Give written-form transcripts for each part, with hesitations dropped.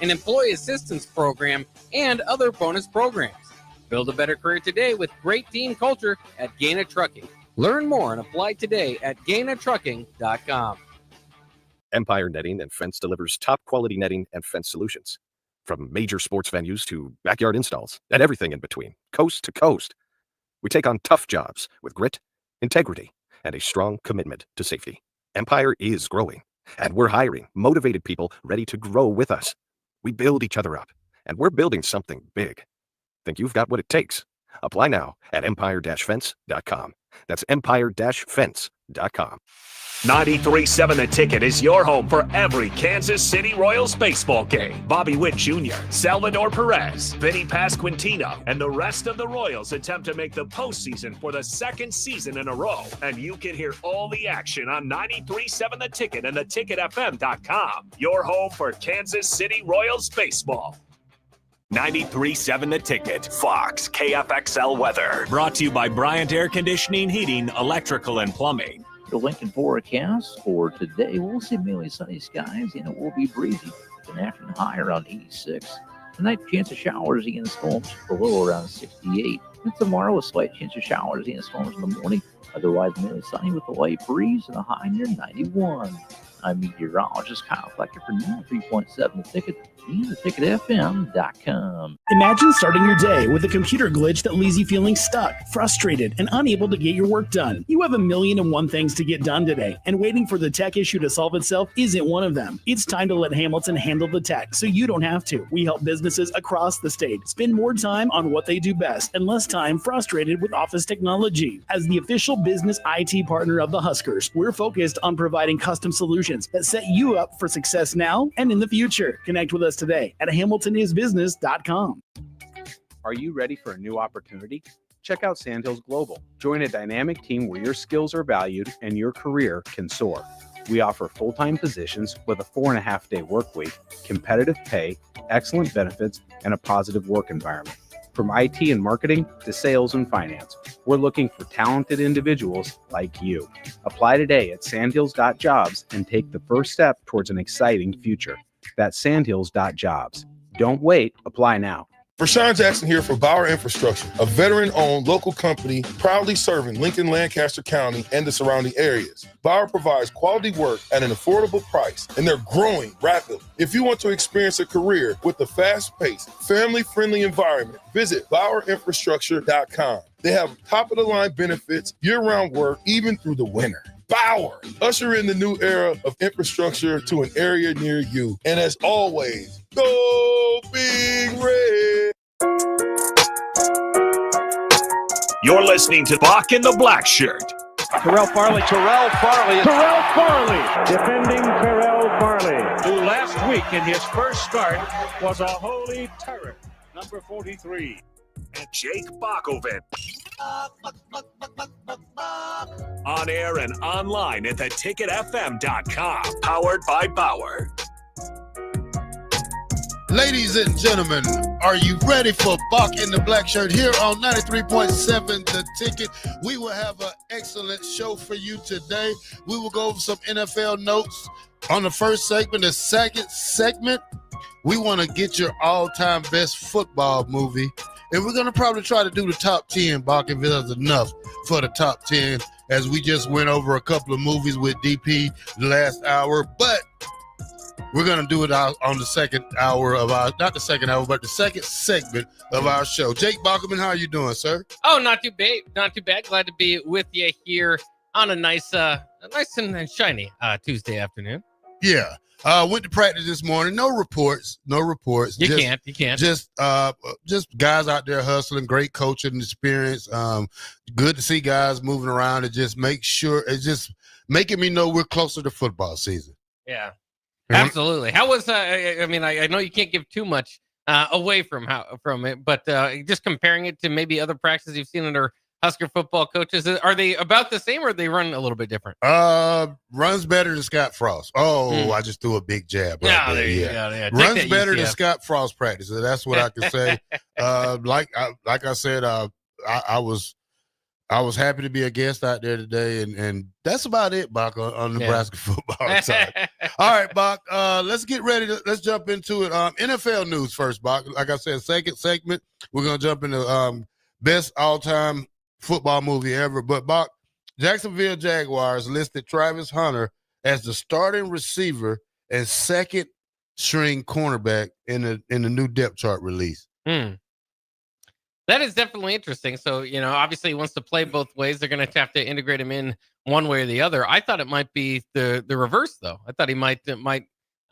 an employee assistance program, and other bonus programs. Build a better career today with great team culture at Gaina Trucking. Learn more and apply today at GainaTrucking.com. Empire Netting and Fence delivers top-quality netting and fence solutions. From major sports venues to backyard installs and everything in between, coast to coast. We take on tough jobs with grit, integrity, and a strong commitment to safety. Empire is growing, and we're hiring motivated people ready to grow with us. We build each other up, and we're building something big. Think you've got what it takes? Apply now at empire-fence.com. That's empire-fence.com. 93.7 The Ticket is your home for every Kansas City Royals baseball game. Bobby Witt Jr., Salvador Perez, Vinny Pasquantino, and the rest of the Royals attempt to make the postseason for the second season in a row. And you can hear all the action on 93.7 The Ticket and theticketfm.com. Your home for Kansas City Royals baseball. 93.7 The Ticket, Fox, KFXL weather. Brought to you by Bryant Air Conditioning, Heating, Electrical, and Plumbing. The Lincoln forecast for today, we'll see mainly sunny skies, and it will be breezy. An afternoon high around 86. Tonight, chance of showers and storms below around 68. And tomorrow, a slight chance of showers and storms in the morning. Otherwise, mainly sunny with a light breeze and a high near 91. I'm meteorologist Kyle Flecker for 93.7 The Ticket and theticketfm.com. Imagine starting your day with a computer glitch that leaves you feeling stuck, frustrated, and unable to get your work done. You have 1,000,001 things to get done today, and waiting for the tech issue to solve itself isn't one of them. It's time to let Hamilton handle the tech so you don't have to. We help businesses across the state spend more time on what they do best and less time frustrated with office technology. As the official business IT partner of the Huskers, we're focused on providing custom solutions that set you up for success now and in the future. Connect with us today at hamiltonisbusiness.com. Are you ready for a new opportunity? Check out Sandhills Global. Join a dynamic team where your skills are valued and your career can soar. We offer full-time positions with a 4.5-day work week, competitive pay, excellent benefits, and a positive work environment. From IT and marketing to sales and finance, we're looking for talented individuals like you. Apply today at sandhills.jobs and take the first step towards an exciting future. That's sandhills.jobs. Don't wait. Apply now. Rashawn Jackson here for Bauer Infrastructure, a veteran-owned local company proudly serving Lincoln, Lancaster County, and the surrounding areas. Bauer provides quality work at an affordable price, and they're growing rapidly. If you want to experience a career with a fast-paced, family-friendly environment, visit BauerInfrastructure.com. They have top-of-the-line benefits, year-round work, even through the winter. Bauer, usher in the new era of infrastructure to an area near you. And as always, go Big Red. You're listening to Bock in the Blackshirt. Terrell Farley. Defending Terrell Farley, who last week in his first start was a holy terror. Number 43. And Jake Bockoven. On air and online at theticketfm.com. Powered by Bauer. Ladies and gentlemen, are you ready for Bock in the Blackshirt here on 93.7 The Ticket? We will have an excellent show for you today. We will go over some NFL notes on the first segment. The second segment, we want to get your all-time best football movie. And we're going to probably try to do the top 10, Bock, if there's enough for the top 10, as we just went over a couple of movies with DP the last hour. But we're going to do it out on the second hour of our, not the second hour, but the second segment of our show. Jake Bockoven, how are you doing, sir? Oh, not too bad. Not too bad. Glad to be with you here on a nice and shiny Tuesday afternoon. Yeah. Went to practice this morning. No reports. You can't. Just guys out there hustling, great coaching and experience. Good to see guys moving around and just make sure it's just making me know we're closer to football season. Yeah, absolutely. How was, I know you can't give too much away from it, but just comparing it to maybe other practices you've seen under Husker football coaches, are they about the same or they run a little bit different? Runs better than Scott Frost. I just threw a big jab. Right there. Yeah. Runs better than Scott Frost practices. That's what I can say. Like I said, I was I was happy to be a guest out there today, and that's about it, Bock, on Nebraska football side. All right, Bock, let's get ready. Let's jump into it. NFL news first, Bock. Like I said, second segment, we're going to jump into best all-time football movie ever. But, Bock, Jacksonville Jaguars listed Travis Hunter as the starting receiver and second-string cornerback in the new depth chart release. That is definitely interesting. So, obviously he wants to play both ways. They're going to have to integrate him in one way or the other. I thought it might be the reverse, though. I thought he might get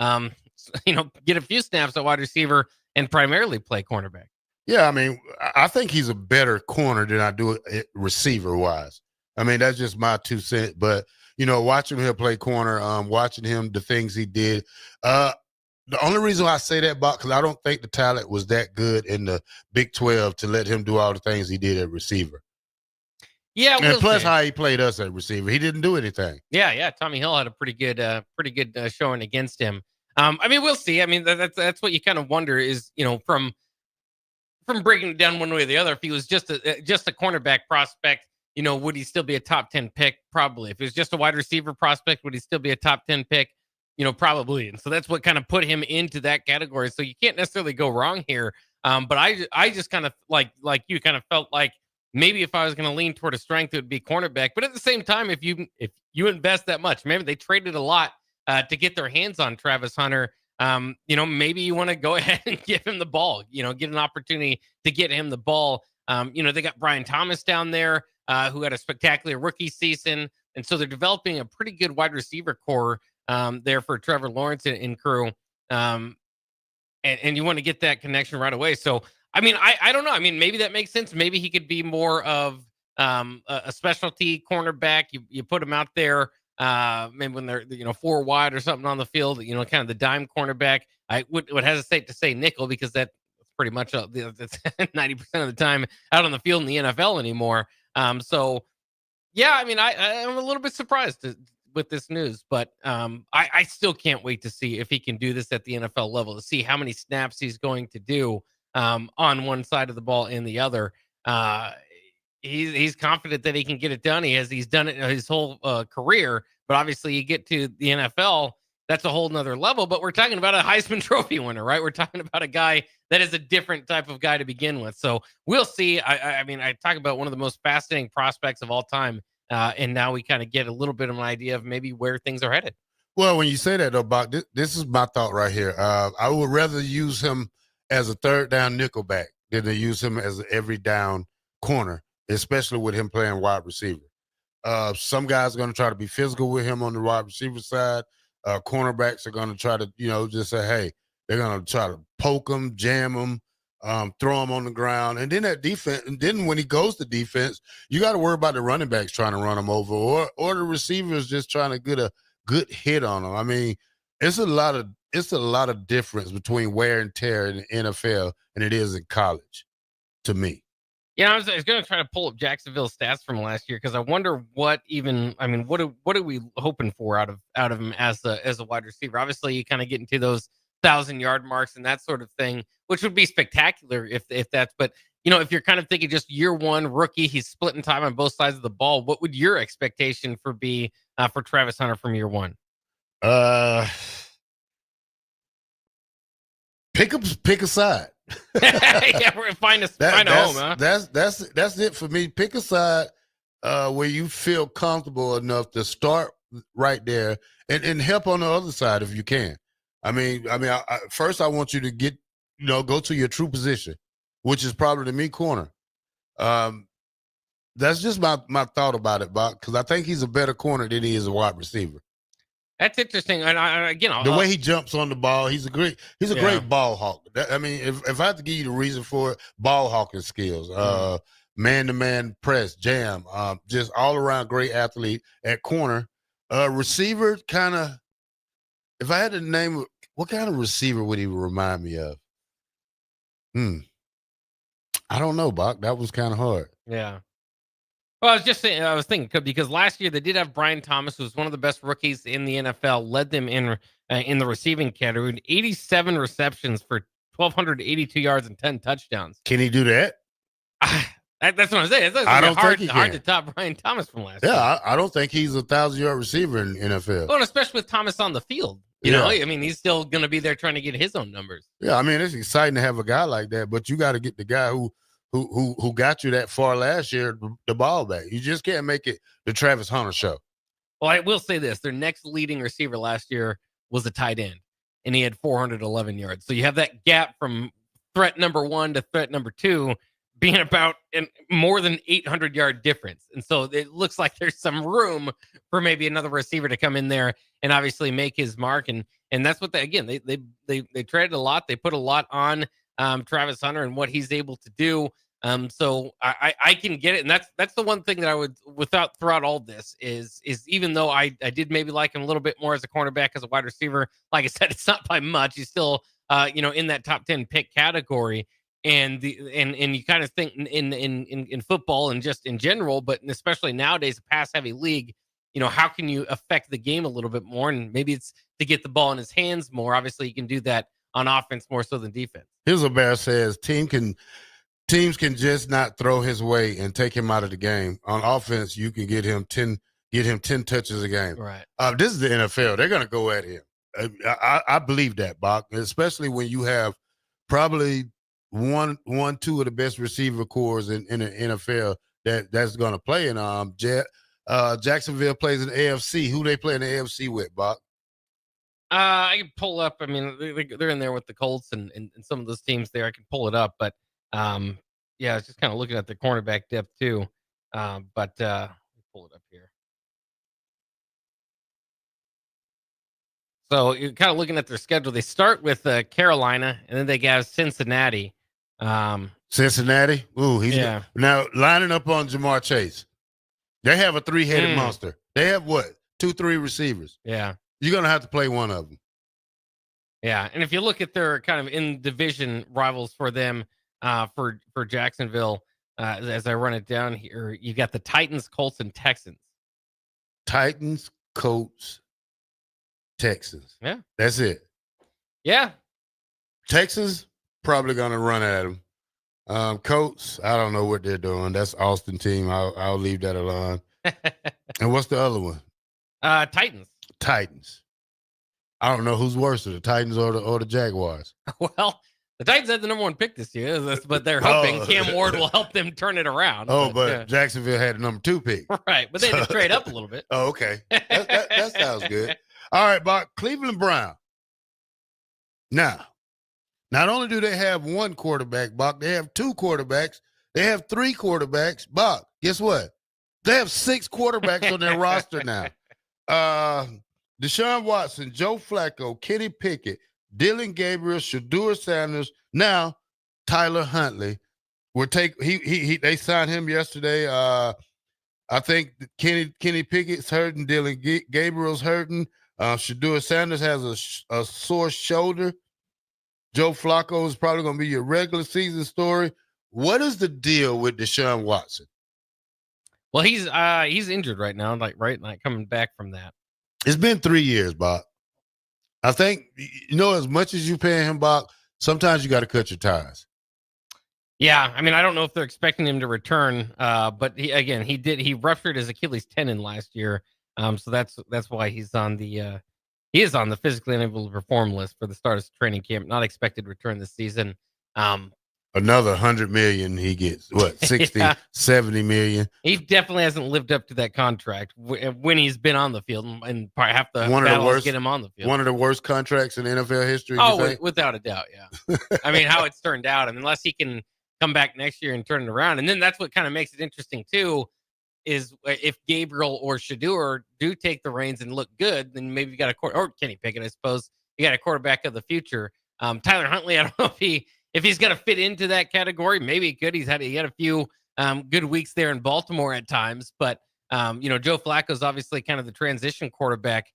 a few snaps at wide receiver and primarily play cornerback. Yeah, I mean, I think he's a better corner than I do receiver-wise. I mean, that's just my 2 cents. But, watching him play corner, watching him, the things he did, the only reason why I say that, Bock, because I don't think the talent was that good in the Big 12 to let him do all the things he did at receiver. Yeah, and plus how he played us at receiver, he didn't do anything. Yeah. Tommy Hill had a pretty good showing against him. I mean, we'll see. I mean, that's what you kind of wonder is, from breaking it down one way or the other. If he was just a cornerback prospect, would he still be a top 10 pick? Probably. If he was just a wide receiver prospect, would he still be a top 10 pick? Probably. And so that's what kind of put him into that category. So you can't necessarily go wrong here. But I just kind of like you kind of felt like maybe if I was going to lean toward a strength, it would be cornerback. But at the same time, if you invest that much, maybe they traded a lot to get their hands on Travis Hunter. Maybe you want to go ahead and give him the ball, get an opportunity to get him the ball. They got Brian Thomas down there who had a spectacular rookie season. And so they're developing a pretty good wide receiver core there for Trevor Lawrence and crew. And you want to get that connection right away. So, I mean, I don't know. I mean, maybe that makes sense. Maybe he could be more of a specialty cornerback. You put him out there, maybe when they're, 4 wide or something on the field, kind of the dime cornerback. I would hesitate to say nickel because that's pretty much that's 90% of the time out on the field in the NFL anymore. So, yeah, I mean, I'm a little bit surprised with this news, but I still can't wait to see if he can do this at the NFL level, to see how many snaps he's going to do on one side of the ball and the other. He's confident that he can get it done. He's done it his whole career, but obviously you get to the NFL, that's a whole nother level. But we're talking about a Heisman Trophy winner, right? We're talking about a guy that is a different type of guy to begin with. So we'll see. I mean, I talk about one of the most fascinating prospects of all time. And now we kind of get a little bit of an idea of maybe where things are headed. Well, when you say that, though, Bock, this is my thought right here. I would rather use him as a third down nickelback than to use him as an every down corner, especially with him playing wide receiver. Some guys are going to try to be physical with him on the wide receiver side. Cornerbacks are going to try to, just say, hey, they're going to try to poke him, jam him, throw him on the ground. And then that defense, and then when he goes to defense, you got to worry about the running backs trying to run him over or the receivers just trying to get a good hit on him. I mean, it's a lot of difference between wear and tear in the NFL than it is in college, to me. Yeah, I was going to try to pull up Jacksonville's stats from last year because I wonder what are we hoping for out of him as a wide receiver? Obviously, you kind of get into those 1,000-yard marks and that sort of thing, which would be spectacular if that's. But if you're kind of thinking just year one rookie, he's splitting time on both sides of the ball. What would your expectation be for Travis Hunter from year one? Pick a side. Yeah, we're find a home. Huh? That's it for me. Pick a side where you feel comfortable enough to start right there and help on the other side if you can. I mean, first I want you to get, go to your true position, which is probably to me corner. That's just my thought about it, Bock, because I think he's a better corner than he is a wide receiver. That's interesting. And the way he jumps on the ball, he's a great ball hawk. If I have to give you the reason for it, ball hawking skills, man-to-man press, jam, just all around great athlete at corner. Receiver, kind of. If I had to name, what kind of receiver would he remind me of? I don't know, Bock. That was kind of hard. Yeah. Well, I was thinking because last year they did have Brian Thomas, who was one of the best rookies in the NFL, led them in the receiving category, 87 receptions for 1,282 yards and 10 touchdowns. Can he do that? That's what I'm saying. It's I don't hard, think he hard can. to top Brian Thomas from last year. Yeah, I don't think he's a 1,000-yard receiver in NFL. Well, and especially with Thomas on the field. You know, I mean, he's still going to be there trying to get his own numbers. Yeah, I mean, it's exciting to have a guy like that, but you got to get the guy who got you that far last year the ball back. You just can't make it the Travis Hunter show. Well, I will say this. Their next leading receiver last year was a tight end, and he had 411 yards. So you have that gap from threat number 1 to threat number 2 being about more than 800-yard difference. And so it looks like there's some room for maybe another receiver to come in there and obviously make his mark. And that's what they traded a lot. They put a lot on Travis Hunter and what he's able to do. So I can get it. And that's the one thing that I would, throughout all this is even though I did maybe like him a little bit more as a cornerback, as a wide receiver, like I said, it's not by much. He's still, in that top 10 pick category. And you kind of think in football and just in general, but especially nowadays, a pass heavy league, how can you affect the game a little bit more? And maybe it's to get the ball in his hands more. Obviously, you can do that on offense more so than defense. Here's what Bear says: teams can just not throw his way and take him out of the game. On offense, you can get him 10 touches a game. Right. This is the NFL. They're going to go at him. I believe that, Bock, especially when you have probably two of the best receiver cores in the NFL that's going to play. And Jacksonville plays in the AFC. Who they play in the AFC with, Bock? I can pull up. I mean, they're in there with the Colts and some of those teams there. I can pull it up, but I was just kind of looking at the cornerback depth too. But let me pull it up here. So you're kind of looking at their schedule. They start with Carolina, and then they have Cincinnati. Cincinnati? Ooh, now lining up on Jamar Chase. They have a 3-headed monster. They have what? 2-3 receivers. Yeah. You're going to have to play one of them. Yeah. And if you look at their kind of in division rivals for them, for Jacksonville, as I run it down here, you got the Titans, Colts, and Texans. Titans, Colts, Texans. Yeah. That's it. Yeah. Texans probably going to run at them. Colts, I don't know what they're doing. That's Austin team. I'll leave that alone. And what's the other one? Titans. Titans. I don't know who's worse, the Titans or the Jaguars. Well, the Titans had the number 1 pick this year, but they're hoping Cam Ward will help them turn it around. But Jacksonville had the number 2 pick. Right, but they had to trade up a little bit. Oh, okay. That sounds good. All right, Bock, Cleveland Brown. Now, not only do they have one quarterback, Bock, they have 2 quarterbacks. They have 3 quarterbacks. Bock, guess what? They have 6 quarterbacks on their roster now. Deshaun Watson, Joe Flacco, Kenny Pickett, Dylan Gabriel, Shedeur Sanders. Now, Tyler Huntley will take. They signed him yesterday. I think Kenny Pickett's hurting. Dylan Gabriel's hurting. Shedeur Sanders has a sore shoulder. Joe Flacco is probably going to be your regular season story. What is the deal with Deshaun Watson? Well, he's injured right now, like coming back from that. It's been 3 years, Bock. I think, as much as you pay him, Bock, sometimes you got to cut your ties. Yeah, I mean, I don't know if they're expecting him to return, but he ruptured his Achilles tendon last year, so that's why he's on the physically unable to perform list for the start of training camp. Not expected to return this season. Another $100 million he gets. What, 60, yeah. 70 million? He definitely hasn't lived up to that contract when he's been on the field, and probably have to get him on the field. One of the worst contracts in NFL history. Oh, without a doubt, yeah. I mean, how it's turned out, unless he can come back next year and turn it around, and then that's what kind of makes it interesting too. Is if Gabriel or Shedeur do take the reins and look good, then maybe you got or Kenny Pickett, I suppose you got a quarterback of the future. Tyler Huntley, I don't know if he's going to fit into that category. Maybe he could. He had a few good weeks there in Baltimore at times, but Joe Flacco's obviously kind of the transition quarterback.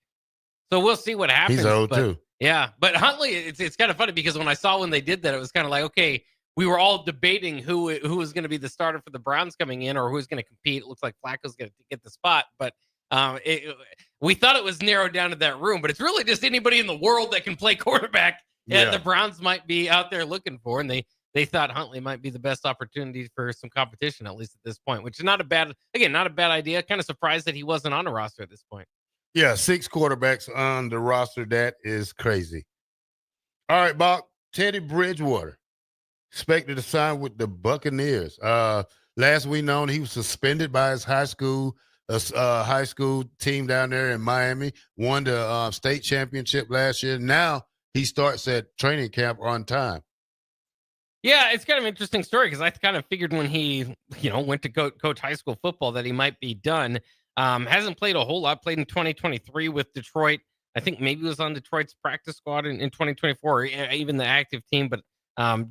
So we'll see what happens. He's old too. Yeah, but Huntley, it's kind of funny because when I saw when they did that, it was kind of like, okay, we were all debating who was going to be the starter for the Browns coming in, or who's going to compete. It looks like Flacco's going to get the spot, but we thought it was narrowed down to that room, but it's really just anybody in the world that can play quarterback. Yeah, the Browns might be out there looking for, and they they thought Huntley might be the best opportunity for some competition, at least at this point, which is not a bad idea. Kind of surprised that he wasn't on a roster at this point. Yeah, 6 quarterbacks on the roster. That is crazy. All right, Bock. Teddy Bridgewater expected to sign with the Buccaneers. Last we known, he was suspended by his high school team down there in Miami. Won the state championship last year. Now he starts at training camp on time. Yeah, it's kind of an interesting story because I kind of figured when he, went to coach high school football that he might be done. Hasn't played a whole lot. Played in 2023 with Detroit. I think maybe was on Detroit's practice squad in 2024, or even the active team, but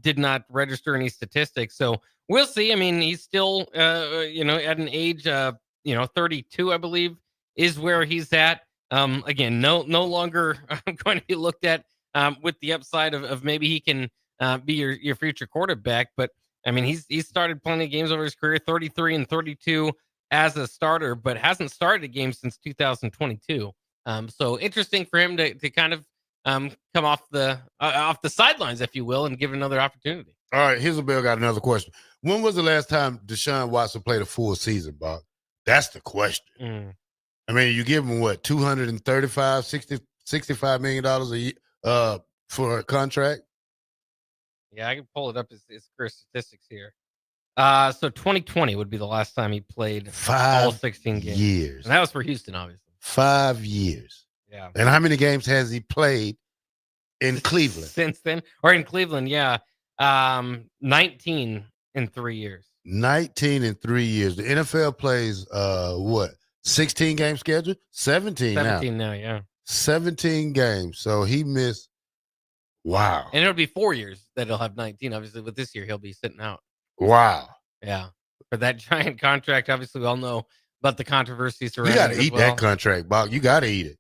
did not register any statistics. So we'll see. I mean, he's still, at an age, 32, I believe, is where he's at. Again, no longer going to be looked at with the upside of maybe he can be your future quarterback. But I mean, he's started plenty of games over his career, 33 and 32 as a starter, but hasn't started a game since 2022. So interesting for him to kind of come off the sidelines, if you will, and give another opportunity. All right, Isabel got another question. When was the last time Deshaun Watson played a full season, Bob? That's the question. I mean, you give him what, $65 million a year for a contract? Yeah, I can pull it up his career statistics here. So 2020 would be the last time he played all 16 games. Years. And that was for Houston, obviously. 5 years. Yeah. And how many games has he played in Cleveland? Since then? Or in Cleveland, yeah. 19 in 3 years. 19 in 3 years. The NFL plays, 16 game schedule? 17 now, yeah. 17 games. So he missed, wow. And it'll be 4 years that he'll have 19. Obviously, with this year, he'll be sitting out. Wow. Yeah. For that giant contract, obviously, we all know about the controversies surrounding it. You got to eat that contract, Bob. You got to eat it.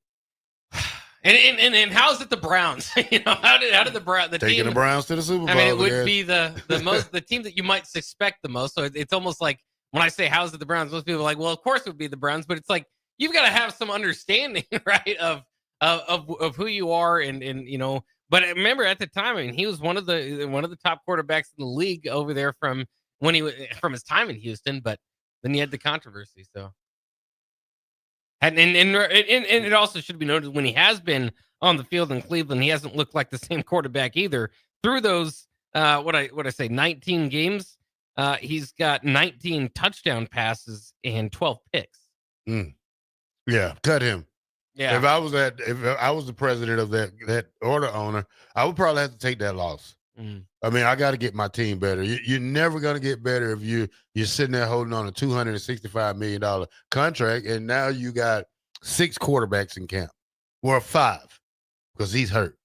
And how's it the Browns? How did the Browns taking the Browns to the Super Bowl? I mean, it would be the team that you might suspect the most. So it's almost like when I say how's it the Browns, most people are like, well, of course it would be the Browns, but it's like you've got to have some understanding, right, of who you are and. But remember at the time, I mean, he was one of the top quarterbacks in the league over there from his time in Houston. But then he had the controversy. So, and it also should be noted when he has been on the field in Cleveland, he hasn't looked like the same quarterback either. Through those 19 games, he's got 19 touchdown passes and 12 picks. Yeah, cut him. Yeah. If I was the president of that order owner, I would probably have to take that loss. I mean, I got to get my team better. You're never going to get better if you're sitting there holding on a $265 million contract, and now you got 6 quarterbacks in camp, or 5, because he's hurt.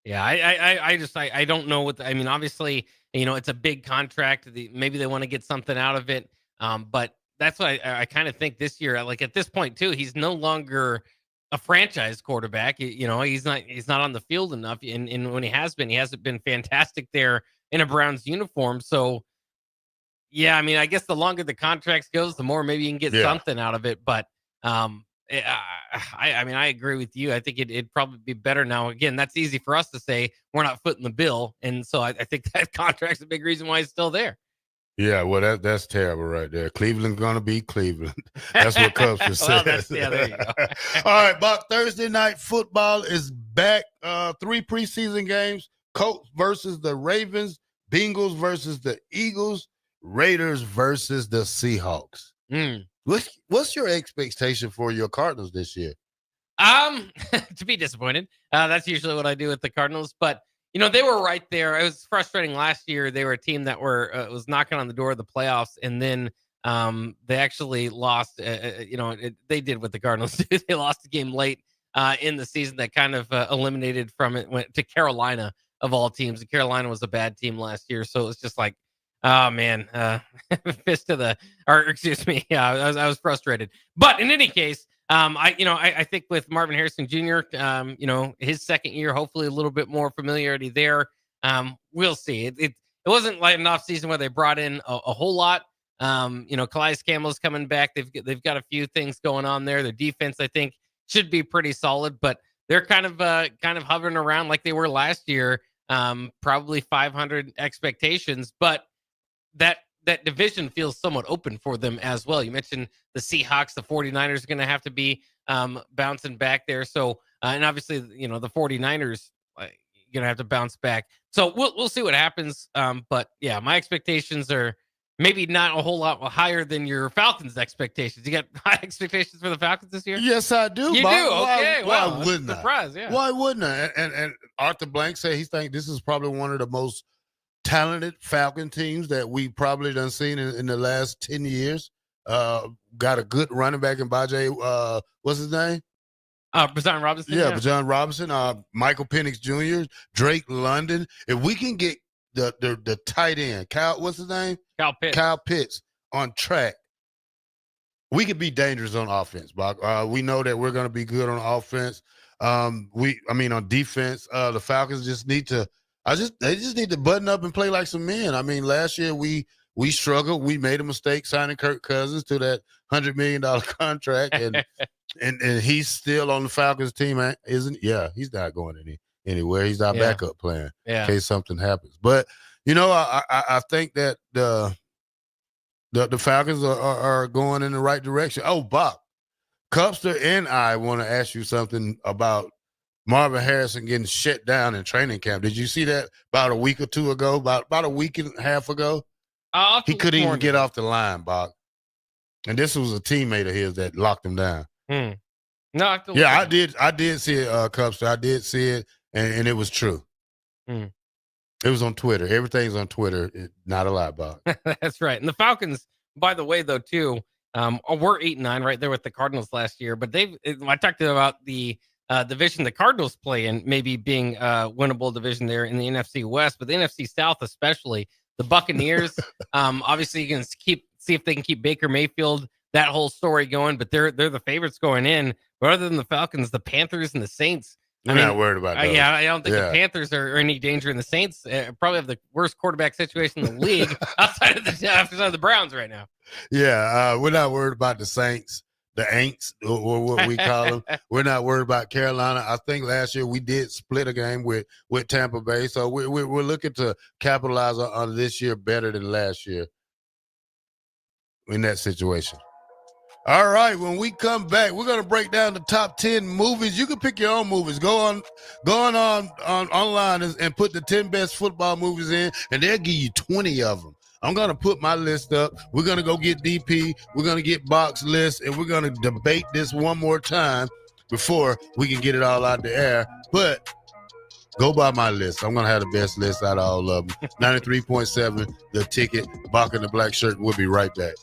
Yeah, I don't know what I mean. Obviously, it's a big contract. Maybe they want to get something out of it, but. That's why I kind of think this year, like at this point too, he's no longer a franchise quarterback. He's not on the field enough. And when he hasn't been fantastic there in a Browns uniform. So, yeah, I mean, I guess the longer the contract goes, the more maybe you can get something out of it. But I mean, I agree with you. I think it'd probably be better now. Again, that's easy for us to say. We're not footing the bill. And so I think that contract's a big reason why he's still there. Yeah, well, that's terrible right there. Cleveland's going to be Cleveland. That's what Cubs just said. There you go. All right, Bock, Thursday night football is back. 3 preseason games. Colts versus the Ravens. Bengals versus the Eagles. Raiders versus the Seahawks. What's your expectation for your Cardinals this year? To be disappointed. That's usually what I do with the Cardinals, but they were right there. It was frustrating last year. They were a team that was knocking on the door of the playoffs, and then they actually lost. They did what the Cardinals do. They lost a game late in the season that kind of eliminated from it. Went to Carolina of all teams. And Carolina was a bad team last year, so it was just like, oh man, fist to the. Or excuse me, yeah, I was frustrated. But in any case. I think with Marvin Harrison Jr., his second year, hopefully a little bit more familiarity there. We'll see. It wasn't like an off season where they brought in a whole lot. Calais Campbell's coming back. They've got a few things going on there. Their defense, I think, should be pretty solid, but they're kind of hovering around like they were last year. probably 500 expectations, but that division feels somewhat open for them as well. You mentioned the Seahawks, the 49ers are going to have to be bouncing back there. So, and obviously, the 49ers going to have to bounce back. So we'll see what happens. But yeah, my expectations are maybe not a whole lot higher than your Falcons expectations. You got high expectations for the Falcons this year? Yes, I do. You Bob. do? Okay. Why Wow, wouldn't I? Surprise, yeah. Why wouldn't I? And Arthur Blank said he thinks this is probably one of the most talented Falcon teams that we probably done seen in the last 10 years. Got a good running back in Bajay. What's his name? Bajan Robinson. Yeah, Bajan Robinson. Michael Penix Jr., Drake London. If we can get the tight end, what's his name? Kyle Pitts on track, we could be dangerous on offense, Bock. We know that we're going to be good on offense. On defense, the Falcons just need to. They just need to button up and play like some men. I mean, last year we struggled. We made a mistake signing Kirk Cousins to that $100 million contract, and and he's still on the Falcons team, isn't? Yeah, he's not going anywhere. He's our backup plan in case something happens. But I think that the Falcons are going in the right direction. Oh, Bock, Cupster and I want to ask you something about Marvin Harrison getting shut down in training camp. Did you see that about a week or two ago? About a week and a half ago? He couldn't even get off the line, Bock. And this was a teammate of his that locked him down. No, I did see it, Cupster. I did see it, and it was true. It was on Twitter. Everything's on Twitter. Not a lie, Bock. That's right. And the Falcons, by the way, though, too, were 8-9 right there with the Cardinals last year. But I talked about the division the Cardinals play in, maybe being a winnable division there in the NFC West, but the NFC South especially. The Buccaneers, obviously, you can see if they can keep Baker Mayfield, that whole story going, but they're the favorites going in. But other than the Falcons, the Panthers and the Saints, I'm not worried about that. Yeah, I don't think the Panthers are any danger, and the Saints probably have the worst quarterback situation in the league outside of the Browns right now. Yeah, we're not worried about the Saints, the Aints, or what we call them. We're not worried about Carolina. I think last year we did split a game with Tampa Bay, so we're looking to capitalize on this year better than last year in that situation. All right, when we come back, we're going to break down the top 10 movies. You can pick your own movies. Go on online and put the 10 best football movies in, and they'll give you 20 of them. I'm going to put my list up. We're going to go get DP. We're going to get Bock's list, and we're going to debate this one more time before we can get it all out the air. But go by my list. I'm going to have the best list out of all of them. 93.7, The Ticket, Bock and the Black Shirt. We'll be right back.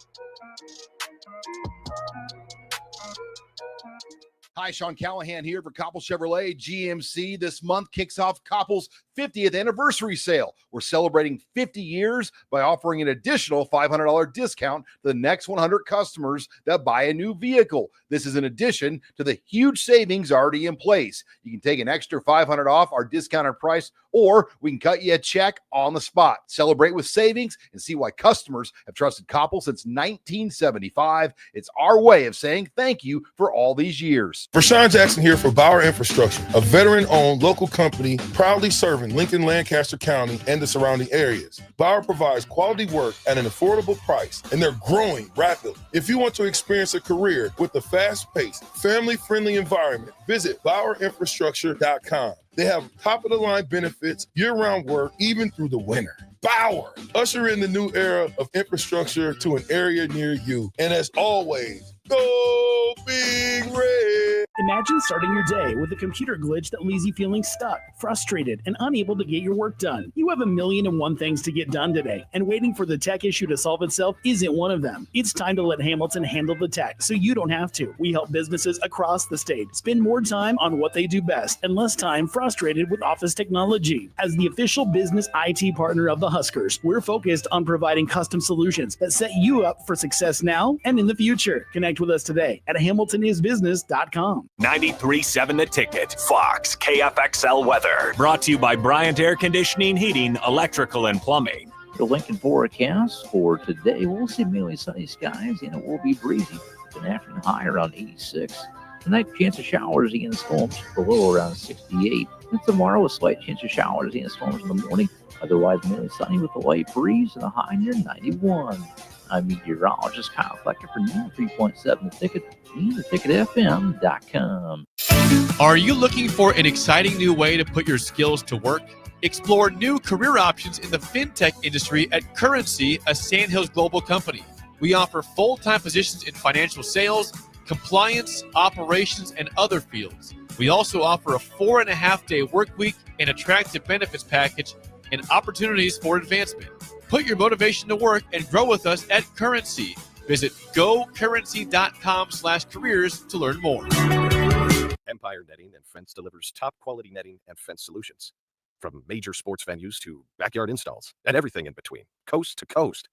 Hi, Sean Callahan here for Koppel Chevrolet GMC. This month kicks off Koppel's 50th anniversary sale. We're celebrating 50 years by offering an additional $500 discount to the next 100 customers that buy a new vehicle. This is in addition to the huge savings already in place. You can take an extra $500 off our discounted price, or we can cut you a check on the spot. Celebrate with savings and see why customers have trusted Koppel since 1975. It's our way of saying thank you for all these years. Rashawn Jackson here for Bauer Infrastructure, a veteran-owned local company proudly serving Lincoln, Lancaster County, and the surrounding areas. Bauer provides quality work at an affordable price, and they're growing rapidly. If you want to experience a career with a fast-paced, family-friendly environment, visit BauerInfrastructure.com. They have top-of-the-line benefits, year-round work, even through the winter. Bauer, usher in the new era of infrastructure to an area near you. And as always, go Big Red! Imagine starting your day with a computer glitch that leaves you feeling stuck, frustrated, and unable to get your work done. You have 1,000,001 things to get done today, and waiting for the tech issue to solve itself isn't one of them. It's time to let Hamilton handle the tech so you don't have to. We help businesses across the state spend more time on what they do best and less time frustrated with office technology. As the official business IT partner of the Huskers, we're focused on providing custom solutions that set you up for success now and in the future. Connect with us today at hamiltonisbusiness.com. 93.7 The Ticket, Fox, KFXL weather. Brought to you by Bryant Air Conditioning, Heating, Electrical, and Plumbing. The Lincoln forecast for today, we'll see mainly sunny skies, and it will be breezy with an afternoon high around 86. Tonight, chance of showers and storms, the low around 68. And tomorrow, a slight chance of showers and storms in the morning. Otherwise, mainly sunny with a light breeze and a high near 91. I'm meteorologist Kyle Flecker for 93.7 The Ticket and theticketfm.com. Are you looking for an exciting new way to put your skills to work? Explore new career options in the fintech industry at Currency, a Sandhills Global company. We offer full-time positions in financial sales, compliance, operations, and other fields. We also offer a 4.5-day work week, an attractive benefits package, and opportunities for advancement. Put your motivation to work and grow with us at Currency. Visit gocurrency.com/careers to learn more. Empire Netting and Fence delivers top quality netting and fence solutions. From major sports venues to backyard installs and everything in between, coast to coast.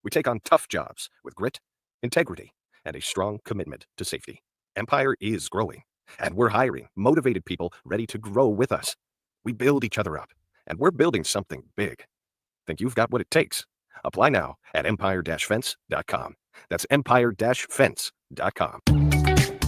We take on tough jobs with grit, integrity, and a strong commitment to safety. Empire is growing, and we're hiring motivated people ready to grow with us. We build each other up, and we're building something big. Think you've got what it takes? Apply now at empire-fence.com. That's empire-fence.com.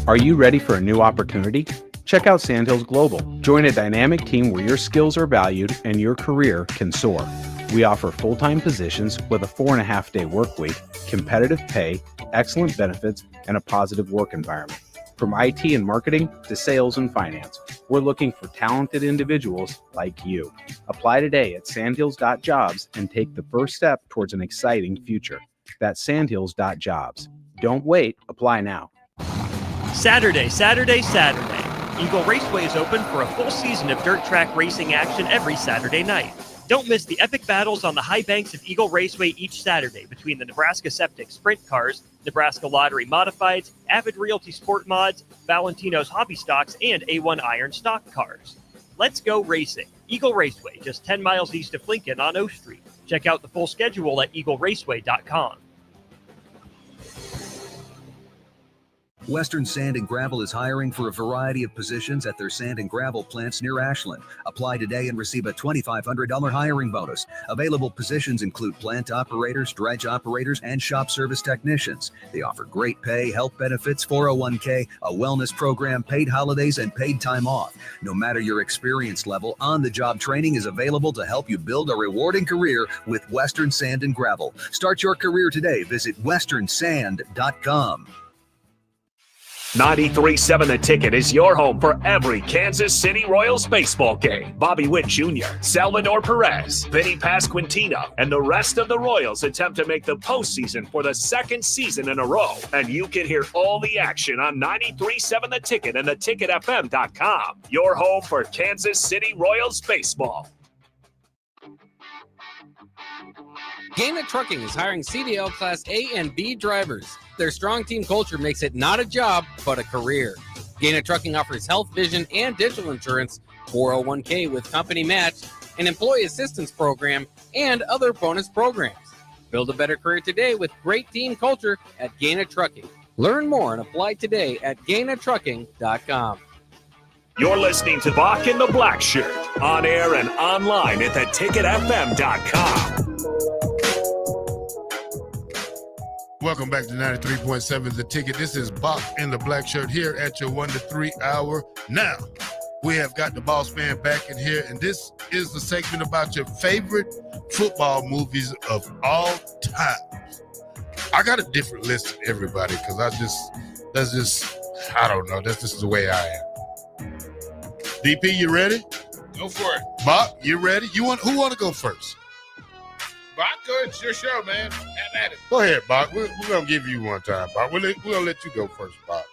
Are you ready for a new opportunity? Check out Sandhills Global. Join a dynamic team where your skills are valued and your career can soar. We offer full-time positions with a 4.5-day work week, competitive pay, excellent benefits, and a positive work environment. From IT and marketing to sales and finance, we're looking for talented individuals like you. Apply today at sandhills.jobs and take the first step towards an exciting future. That's sandhills.jobs. Don't wait. Apply now. Saturday. Eagle Raceway is open for a full season of dirt track racing action every Saturday night. Don't miss the epic battles on the high banks of Eagle Raceway each Saturday between the Nebraska Septic Sprint Cars, Nebraska Lottery Modifieds, Avid Realty Sport Mods, Valentino's Hobby Stocks, and A1 Iron Stock Cars. Let's go racing. Eagle Raceway, just 10 miles east of Lincoln on O Street. Check out the full schedule at eagleraceway.com. Western Sand and Gravel is hiring for a variety of positions at their sand and gravel plants near Ashland. Apply today and receive a $2,500 hiring bonus. Available positions include plant operators, dredge operators, and shop service technicians. They offer great pay, health benefits, 401k, a wellness program, paid holidays, and paid time off. No matter your experience level, on-the-job training is available to help you build a rewarding career with Western Sand and Gravel. Start your career today. Visit westernsand.com. 93.7 The Ticket is your home for every Kansas City Royals baseball game. Bobby Witt Jr., Salvador Perez, Vinny Pasquantino, and the rest of the Royals attempt to make the postseason for the second season in a row. And you can hear all the action on 93.7 The Ticket and theticketfm.com. Your home for Kansas City Royals baseball. Gaina Trucking is hiring CDL Class A and B drivers. Their strong team culture makes it not a job, but a career. Gaina Trucking offers health, vision, and dental insurance, 401k with company match, an employee assistance program, and other bonus programs. Build a better career today with great team culture at Gaina Trucking. Learn more and apply today at gainatrucking.com. You're listening to Bock and the Blackshirt, on air and online at theticketfm.com. Welcome back to 93.7 The Ticket. This is Bock and the Blackshirt here at your 1 to 3 hour. Now, we have got the boss man back in here, and this is the segment about your favorite football movies of all time. I got a different list than everybody because I don't know. That's just the way I am. DP, you ready? Go for it. Bock, you ready? Who want to go first? Bock, go ahead. It's your show, man. Have at it. Go ahead, Bock. We're going to give you one time, Bock. We're going to let you go first, Bock.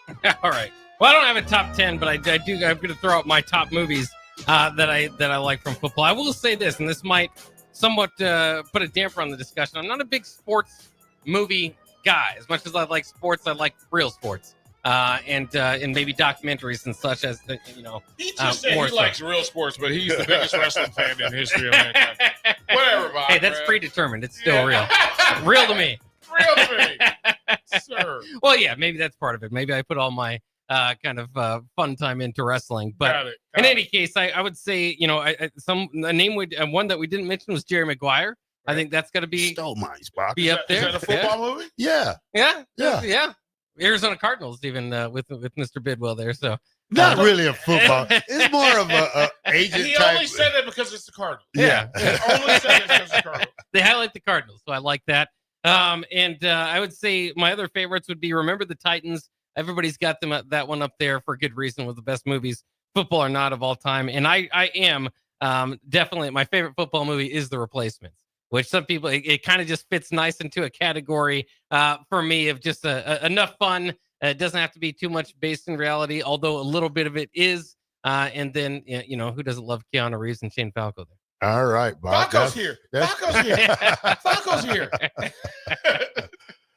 All right. Well, I don't have a top 10, but I do. I'm going to throw out my top movies that I like from football. I will say this, and this might somewhat put a damper on the discussion. I'm not a big sports movie guy. As much as I like sports, I like real sports. And maybe documentaries and such as He just said he likes real sports, but he's the biggest wrestling fan in history of mankind. Whatever, Bob. Hey, that's predetermined. It's still real. Real to me. Real to me, sir. Well, yeah, maybe that's part of it. Maybe I put all my kind of fun time into wrestling. But in any case, I would say one that we didn't mention was Jerry Maguire. Right. I think that's got to be stole mine, Bock. Be up there. Is that a football movie? Yeah. Yeah. Arizona Cardinals, even with Mr. Bidwell there. So not really a football. It's more of a agent He type. only said it because it's the Cardinals. Yeah. He only said it because it's the Cardinals. They highlight the Cardinals, so I like that. And I would say my other favorites would be Remember the Titans. Everybody's got them that one up there for good reason, with the best movies, football or not, of all time. And I am definitely, my favorite football movie is The Replacements, which some people, it kind of just fits nice into a category for me of just enough fun. It doesn't have to be too much based in reality, although a little bit of it is. And then, who doesn't love Keanu Reeves and Shane Falco there? All right, Bock. Bocko's here. Bocko's here. Bocko's here.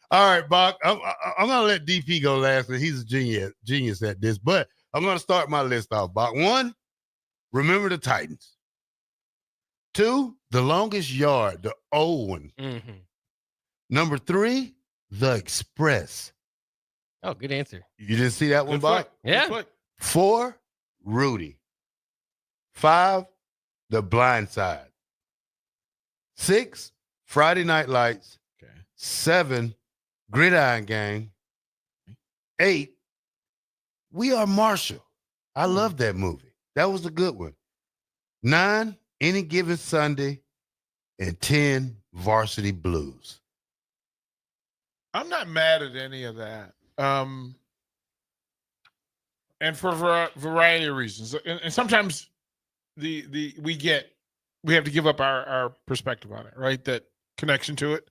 All right, Bock. I'm going to let DP go last, because he's a genius at this. But I'm going to start my list off, Bock. 1, Remember the Titans. 2, The Longest Yard, the old one. Mm-hmm. Number 3, The Express. Oh, good answer. You didn't see that one, Bock? Yeah. 4, Rudy. 5, The Blind Side. 6, Friday Night Lights. Okay. 7, Gridiron Gang. 8, We Are Marshall. I love that movie. That was a good one. 9, Any Given Sunday. And 10, Varsity Blues. I'm not mad at any of that. And for a variety of reasons. And sometimes we have to give up our perspective on it, right? That connection to it.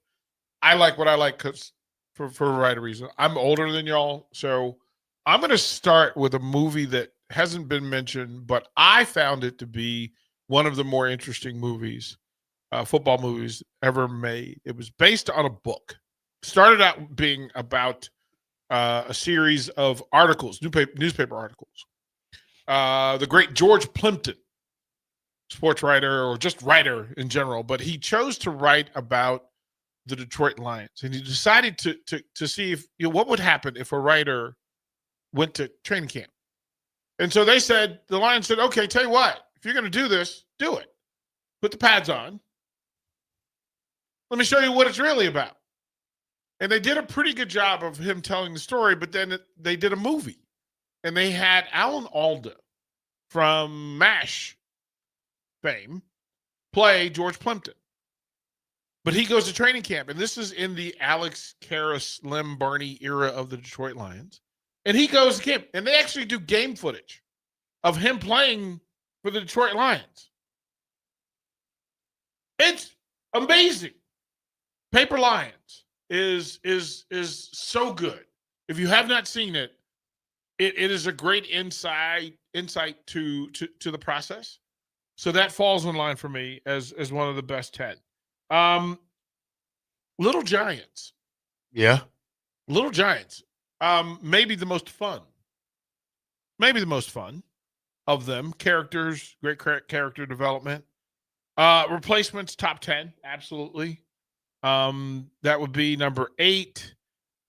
I like what I like because for a variety of reasons. I'm older than y'all, so I'm going to start with a movie that hasn't been mentioned, but I found it to be one of the more interesting movies, football movies ever made. It was based on a book. Started out being about a series of articles, newspaper articles. The great George Plimpton, sports writer or just writer in general, but he chose to write about the Detroit Lions, and he decided to see if what would happen if a writer went to training camp. And so the Lions said, okay, tell you what, if you're going to do this, do it. Put the pads on. Let me show you what it's really about. And they did a pretty good job of him telling the story, but then they did a movie. And they had Alan Alda from MASH fame play George Plimpton. But he goes to training camp, and this is in the Alex Karras, Lem Barney era of the Detroit Lions. And he goes to camp, and they actually do game footage of him playing for the Detroit Lions. It's amazing. Paper Lions is so good. If you have not seen it, it is a great insight to the process. So that falls in line for me as one of the best 10. Little Giants. Yeah. Little Giants. Maybe the most fun. Maybe the most fun of them. Characters, great character development. Replacements, top 10, absolutely. That would be number 8.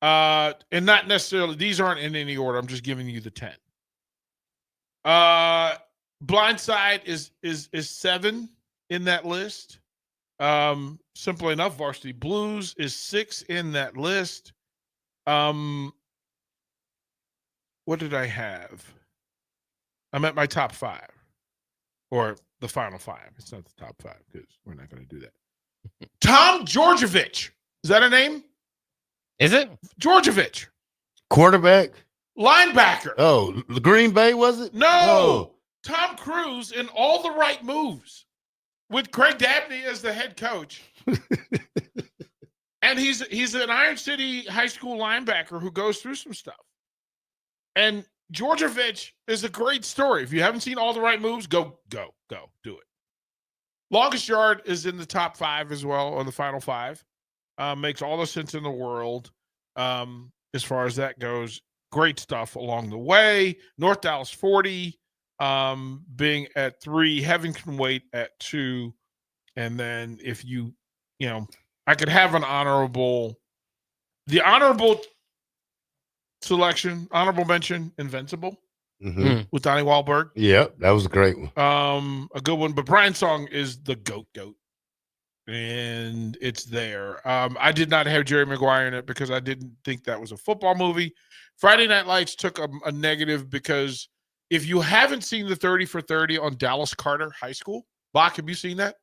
And not necessarily, these aren't in any order. I'm just giving you the 10. Blindside is 7 in that list. Simple enough. Varsity Blues is 6 in that list. What did I have? I'm at my top 5, or the final 5. It's not the top 5 because we're not going to do that. Tom Georgevich. Is that a name? Is it? Georgevich. Quarterback? Linebacker. Oh, the Green Bay, was it? No. Oh. Tom Cruise in All the Right Moves with Craig Dabney as the head coach. And he's an Iron City high school linebacker who goes through some stuff. And Georgevich is a great story. If you haven't seen All the Right Moves, go, do it. Longest Yard is in the top 5 as well, or the final 5. Makes all the sense in the world as far as that goes. Great stuff along the way. North Dallas 40 being at 3. Heaven Can Wait at 2. And then if I could have the honorable selection, honorable mention, Invincible with Donnie Wahlberg. Yeah, that was a great one. A good one. But Brian's song is the GOAT. and it's there. I did not have Jerry Maguire in it because I didn't think that was a football movie. Friday Night Lights took a negative because if you haven't seen the 30 for 30 on Dallas Carter High School, Bock, have you seen that?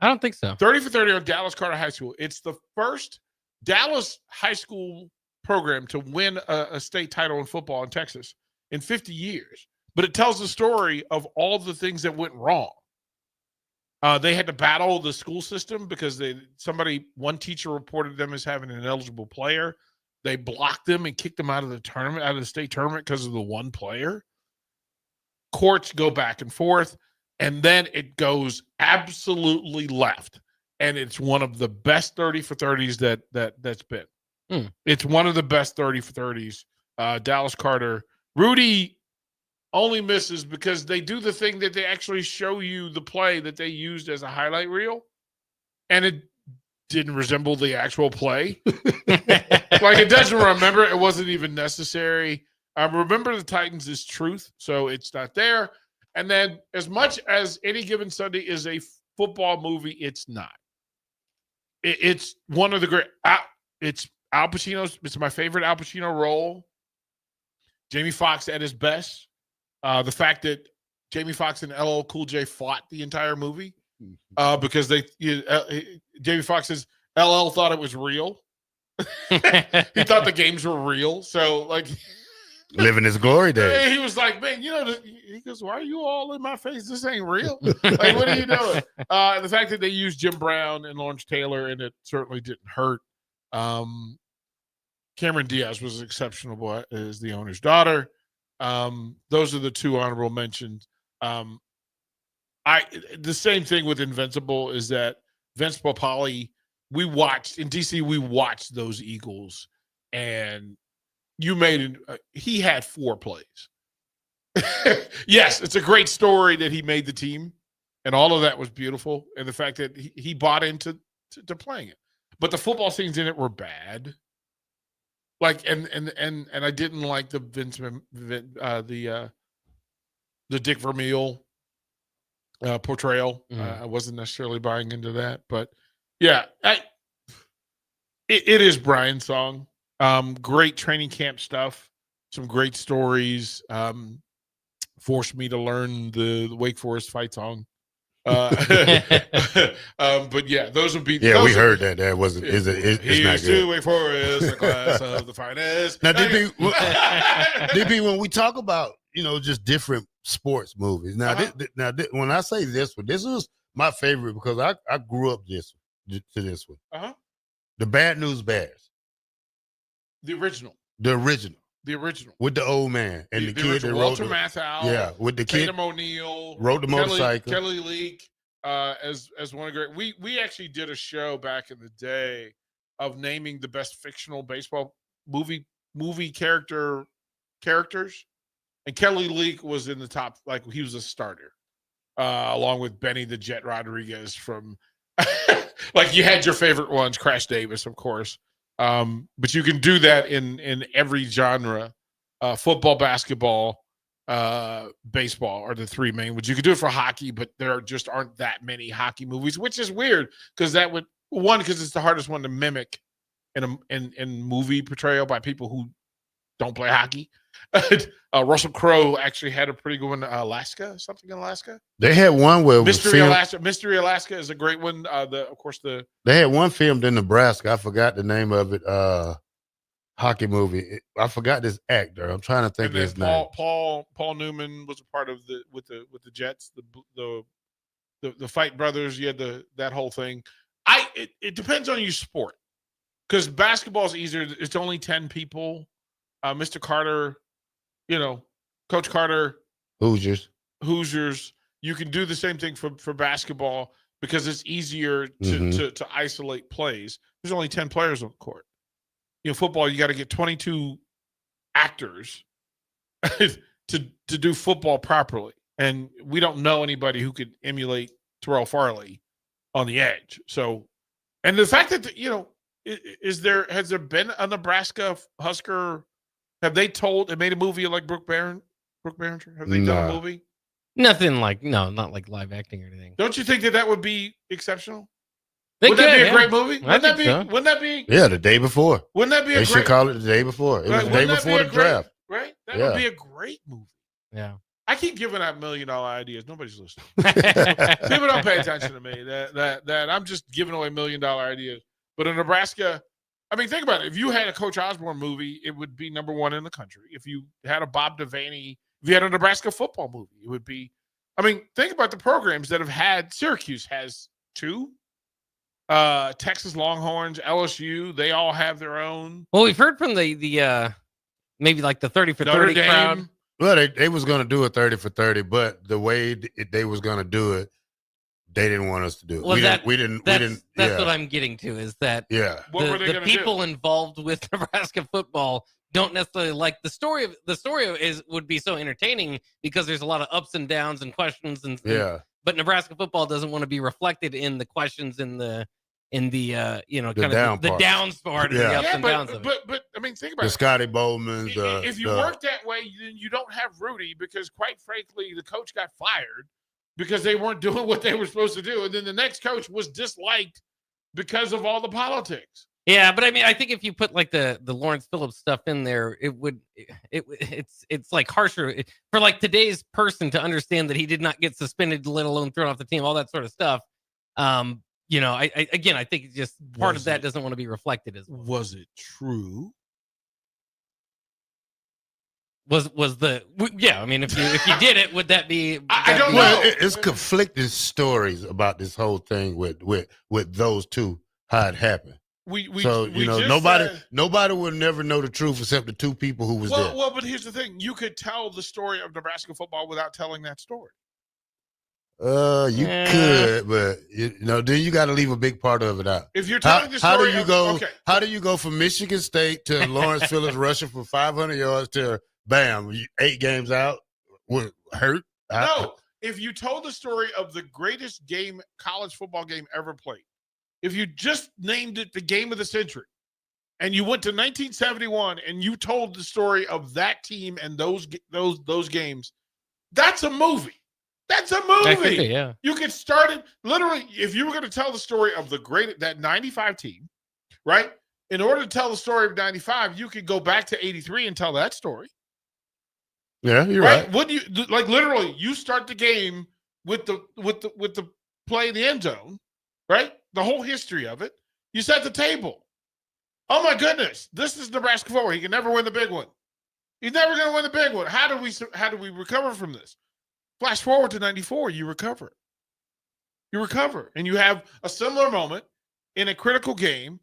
I don't think so. 30 for 30 on Dallas Carter High School. It's the first Dallas high school program to win a state title in football in Texas in 50 years. But it tells the story of all the things that went wrong. They had to battle the school system because one teacher reported them as having an ineligible player. They blocked them and kicked them out of the state tournament because of the one player. Courts go back and forth, and then it goes absolutely left. And it's one of the best 30 for 30s that's been. It's one of the best 30 for 30s. Dallas Carter. Rudy only misses because they do the thing that they actually show you the play that they used as a highlight reel, and it didn't resemble the actual play. Like, it doesn't remember. It wasn't even necessary. Remember the Titans is truth, so it's not there. And then as much as Any Given Sunday is a football movie, it's not. It's one of the great it's Al Pacino's. It's my favorite Al Pacino role. Jamie Foxx at his best. The fact that Jamie Foxx and LL Cool J fought the entire movie because Jamie Foxx says LL thought it was real. He thought the games were real. So, like, living his glory days. He was like, man, he goes, why are you all in my face? This ain't real. Like, what are you doing? The fact that they used Jim Brown and Lawrence Taylor, and it certainly didn't hurt. Cameron Diaz was exceptional as the owner's daughter. Those are the two honorable mentions. The same thing with Invincible is that Vince Papale, we watched those Eagles, and he had 4 plays. Yes, it's a great story that he made the team, and all of that was beautiful, and the fact that he bought into playing it. But the football scenes in it were bad. Like, and I didn't like the the Dick Vermeil portrayal. I wasn't necessarily buying into that, but yeah, it is Brian's song. Great training camp stuff, some great stories. Forced me to learn the Wake Forest fight song. But yeah, those would be. Yeah, we heard that. That wasn't. It's not good. Wake Forest, the class of the finest. Now, DP, when we talk about just different sports movies. Now, when I say this one, this was my favorite because I grew up to this one. The Bad News Bears. The original. With the old man and the kid that wrote Walter Matthau. Yeah, with the kid. Tatum O'Neal. Wrote the motorcycle. Kelly Leak as one of great. We actually did a show back in the day of naming the best fictional baseball movie characters. And Kelly Leak was in the top, like he was a starter. Along with Benny the Jet Rodriguez from like you had your favorite ones, Crash Davis, of course. But you can do that in every genre. Football, basketball, baseball are the 3 main ones. You could do it for hockey, but there just aren't that many hockey movies, which is weird because because it's the hardest one to mimic in movie portrayal by people who don't play hockey. Russell Crowe actually had a pretty good one. Alaska. They had one where Mystery Alaska is a great one. They had one filmed in Nebraska. I forgot the name of it. Hockey movie. I forgot this actor. I'm trying to think of his name. Paul Newman was a part of with the Jets. The Fight Brothers. You had that whole thing. It depends on your sport because basketball is easier. It's only 10 people. Mr. Carter, Coach Carter, Hoosiers. You can do the same thing for basketball because it's easier to isolate plays. There's only 10 players on the court. Football, you got to get 22 actors to do football properly, and we don't know anybody who could emulate Terrell Farley on the edge. So, and the fact that has there been a Nebraska Husker? Have they made a movie like Brooke Barringer? Have they done a movie? Nothing like, not like live acting or anything. Don't you think that would be exceptional? Wouldn't that be a great movie? I think so. Wouldn't that be? Yeah, the day before. Wouldn't that be? They should call it the day before. It was the day before the draft. Right? That would be a great movie. Yeah. I keep giving out $1 million ideas. Nobody's listening. People don't pay attention to me. That I'm just giving away $1 million ideas. But in Nebraska, I mean, think about it. If you had a Coach Osborne movie, it would be #1 in the country. If you had a Bob Devaney, if you had a Nebraska football movie, it would be. I mean, think about the programs that have had. Syracuse has 2. Texas Longhorns, LSU, they all have their own. Well, we've heard from the maybe like the 30 for 30 crowd. Well, they was going to do a 30 for 30, but the way they was going to do it, they didn't want us to do it. Well, That's what I'm getting to is that the people involved with Nebraska football don't necessarily like the story. The story would be so entertaining because there's a lot of ups and downs and questions and but Nebraska football doesn't want to be reflected in the questions in the the downs part of the ups and downs of it. But I mean, think about the Scotty Bowman. If you work that way, then you don't have Rudy because, quite frankly, the coach got fired because they weren't doing what they were supposed to do, and then the next coach was disliked because of all the politics. Yeah, but I mean, I think if you put like the Lawrence Phillips stuff in there, it's like harsher for like today's person to understand that he did not get suspended, let alone thrown off the team, all that sort of stuff. I think just part of that doesn't want to be reflected as well. Was it true? I mean, if you did it, would that be? I don't know. It's conflicting stories about this whole thing with those two, how it happened. Nobody will never know the truth except the 2 people who was there. Well, but here's the thing: you could tell the story of Nebraska football without telling that story. You could, but then you got to leave a big part of it out. If you're telling the story, how do you go from Michigan State to Lawrence Phillips rushing for 500 yards to bam, 8 games out? What hurt? No. If you told the story of the greatest college football game ever played, if you just named it the game of the century, and you went to 1971 and you told the story of that team and those games, that's a movie. That's a movie. Yeah. You could start it literally if you were going to tell the story of that 95 team, right? In order to tell the story of 95, you could go back to 83 and tell that story. Yeah, you're right. Would you like literally you start the game with the play in the end zone, right? The whole history of it. You set the table. Oh my goodness, this is Nebraska football. He can never win the big one. He's never going to win the big one. How do we recover from this? Flash forward to 94, you recover. And you have a similar moment in a critical game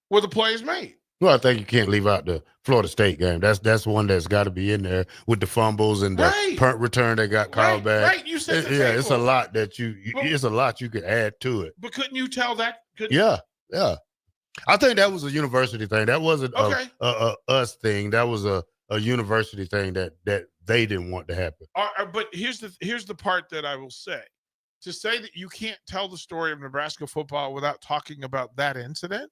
where the play is made. Well, I think you can't leave out the Florida State game. That's one that's got to be in there with the fumbles and the punt return that got called back. Right, you said it's a lot it's a lot you could add to it. But couldn't you tell that? Yeah. I think that was a university thing. That wasn't a us thing. That was a university thing that they didn't want to happen. But here's the part that I will say. To say that you can't tell the story of Nebraska football without talking about that incident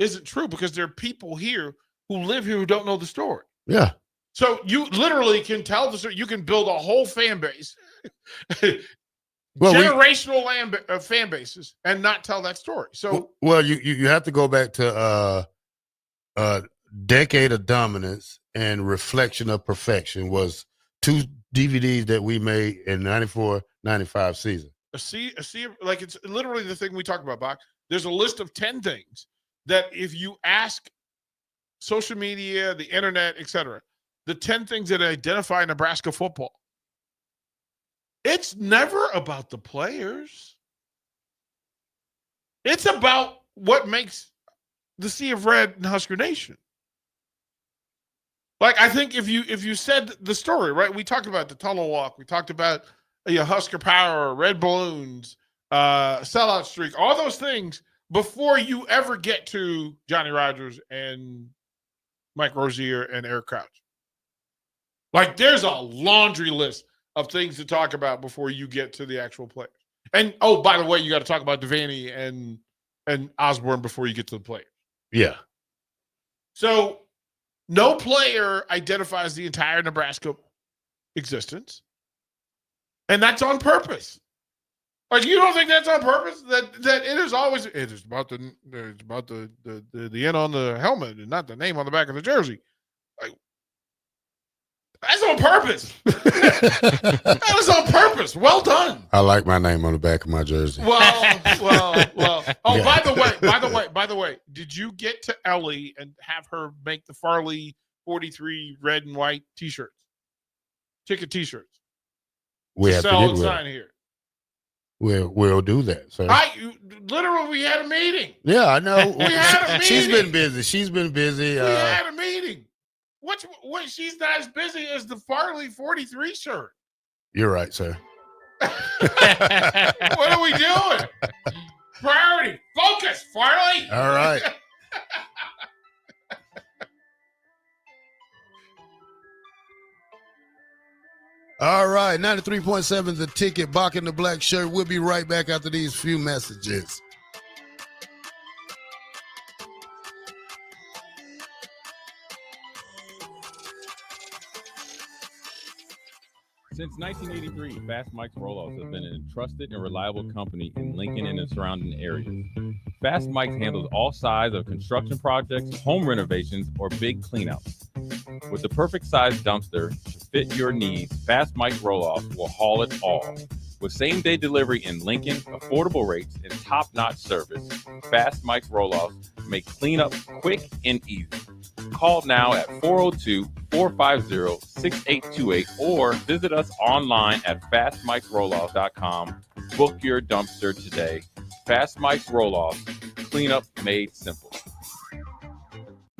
isn't true because there are people here who live here who don't know the story. Yeah. So you literally can tell the story. You can build a whole fan base, generational fan bases, and not tell that story. So you have to go back to Decade of Dominance and Reflection of Perfection was 2 DVDs that we made in 94-95 season. Like it's literally the thing we talk about, Bock. There's a list of 10 things that if you ask social media, the internet, etc., the 10 things that identify Nebraska football, it's never about the players. It's about what makes the Sea of Red and Husker Nation. Like, I think if you said the story, right? We talked about the tunnel walk. We talked about Husker Power, Red Balloons, sellout streak, all those things before you ever get to Johnny Rodgers and Mike Rozier and Eric Crouch. Like, there's a laundry list of things to talk about before you get to the actual players. And, oh, by the way, you got to talk about Devaney and Osborne before you get to the players. Yeah. So no player identifies the entire Nebraska existence. And that's on purpose. Like, you don't think that's on purpose? That it is always about the end on the helmet and not the name on the back of the jersey. Like, that's on purpose. That is on purpose. Well done. I like my name on the back of my jersey. Well. Oh, Yeah. by the way, did you get to Ellie and have her make the Farley 43 red and white T-shirts? Ticket T-shirts. We to have sell to and do sign it. here. We'll do that, sir. Literally, we had a meeting. Yeah, I know. We had a She's meeting. been busy. She's been busy. We had a meeting. What? She's not as busy as the Farley 43 shirt. You're right, sir. What are we doing? Priority. Focus, Farley. All right. All right, 93.7 The Ticket, Bock in the Black Shirt. We'll be right back after these few messages. Since 1983, Fast Mike's Roll-Offs has been a trusted and reliable company in Lincoln and the surrounding areas. Fast Mike's handles all sides of construction projects, home renovations, or big cleanouts. With the perfect size dumpster to fit your needs, Fast Mike's Roll-Offs will haul it all. With same-day delivery in Lincoln, affordable rates, and top-notch service, Fast Mike's Roll-Offs make cleanup quick and easy. Call now at 402-450-6828 or visit us online at fastmikesrolloffs.com. Book your dumpster today. Fast Mike's Roll-Offs, cleanup made simple.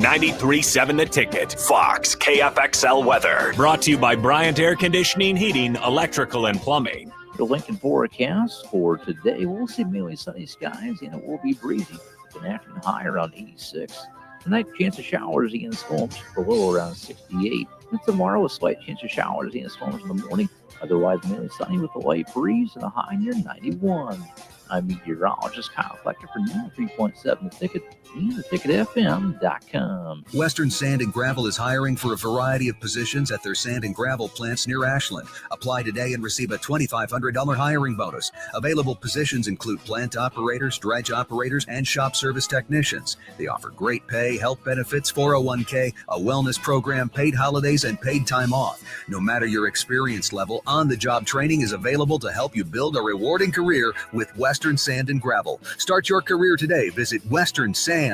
93.7 The Ticket, Fox, KFXL weather. Brought to you by Bryant Air Conditioning, Heating, Electrical, and Plumbing. The Lincoln forecast for today, we'll see mainly sunny skies and it will be breezy. An afternoon high around 86. Tonight, chance of showers and storms, the low around 68. And tomorrow, a slight chance of showers and storms in the morning. Otherwise, mainly sunny with a light breeze and a high near 91. I'm meteorologist Kyle Flecker for 93.7 The Ticket and theticketfm.com. Western Sand and Gravel is hiring for a variety of positions at their sand and gravel plants near Ashland. Apply today and receive a $2,500 hiring bonus. Available positions include plant operators, dredge operators, and shop service technicians. They offer great pay, health benefits, 401k, a wellness program, paid holidays, and paid time off. No matter your experience level, on-the-job training is available to help you build a rewarding career with Western Sand and Gravel. Start your career today. Visit westernsand.com.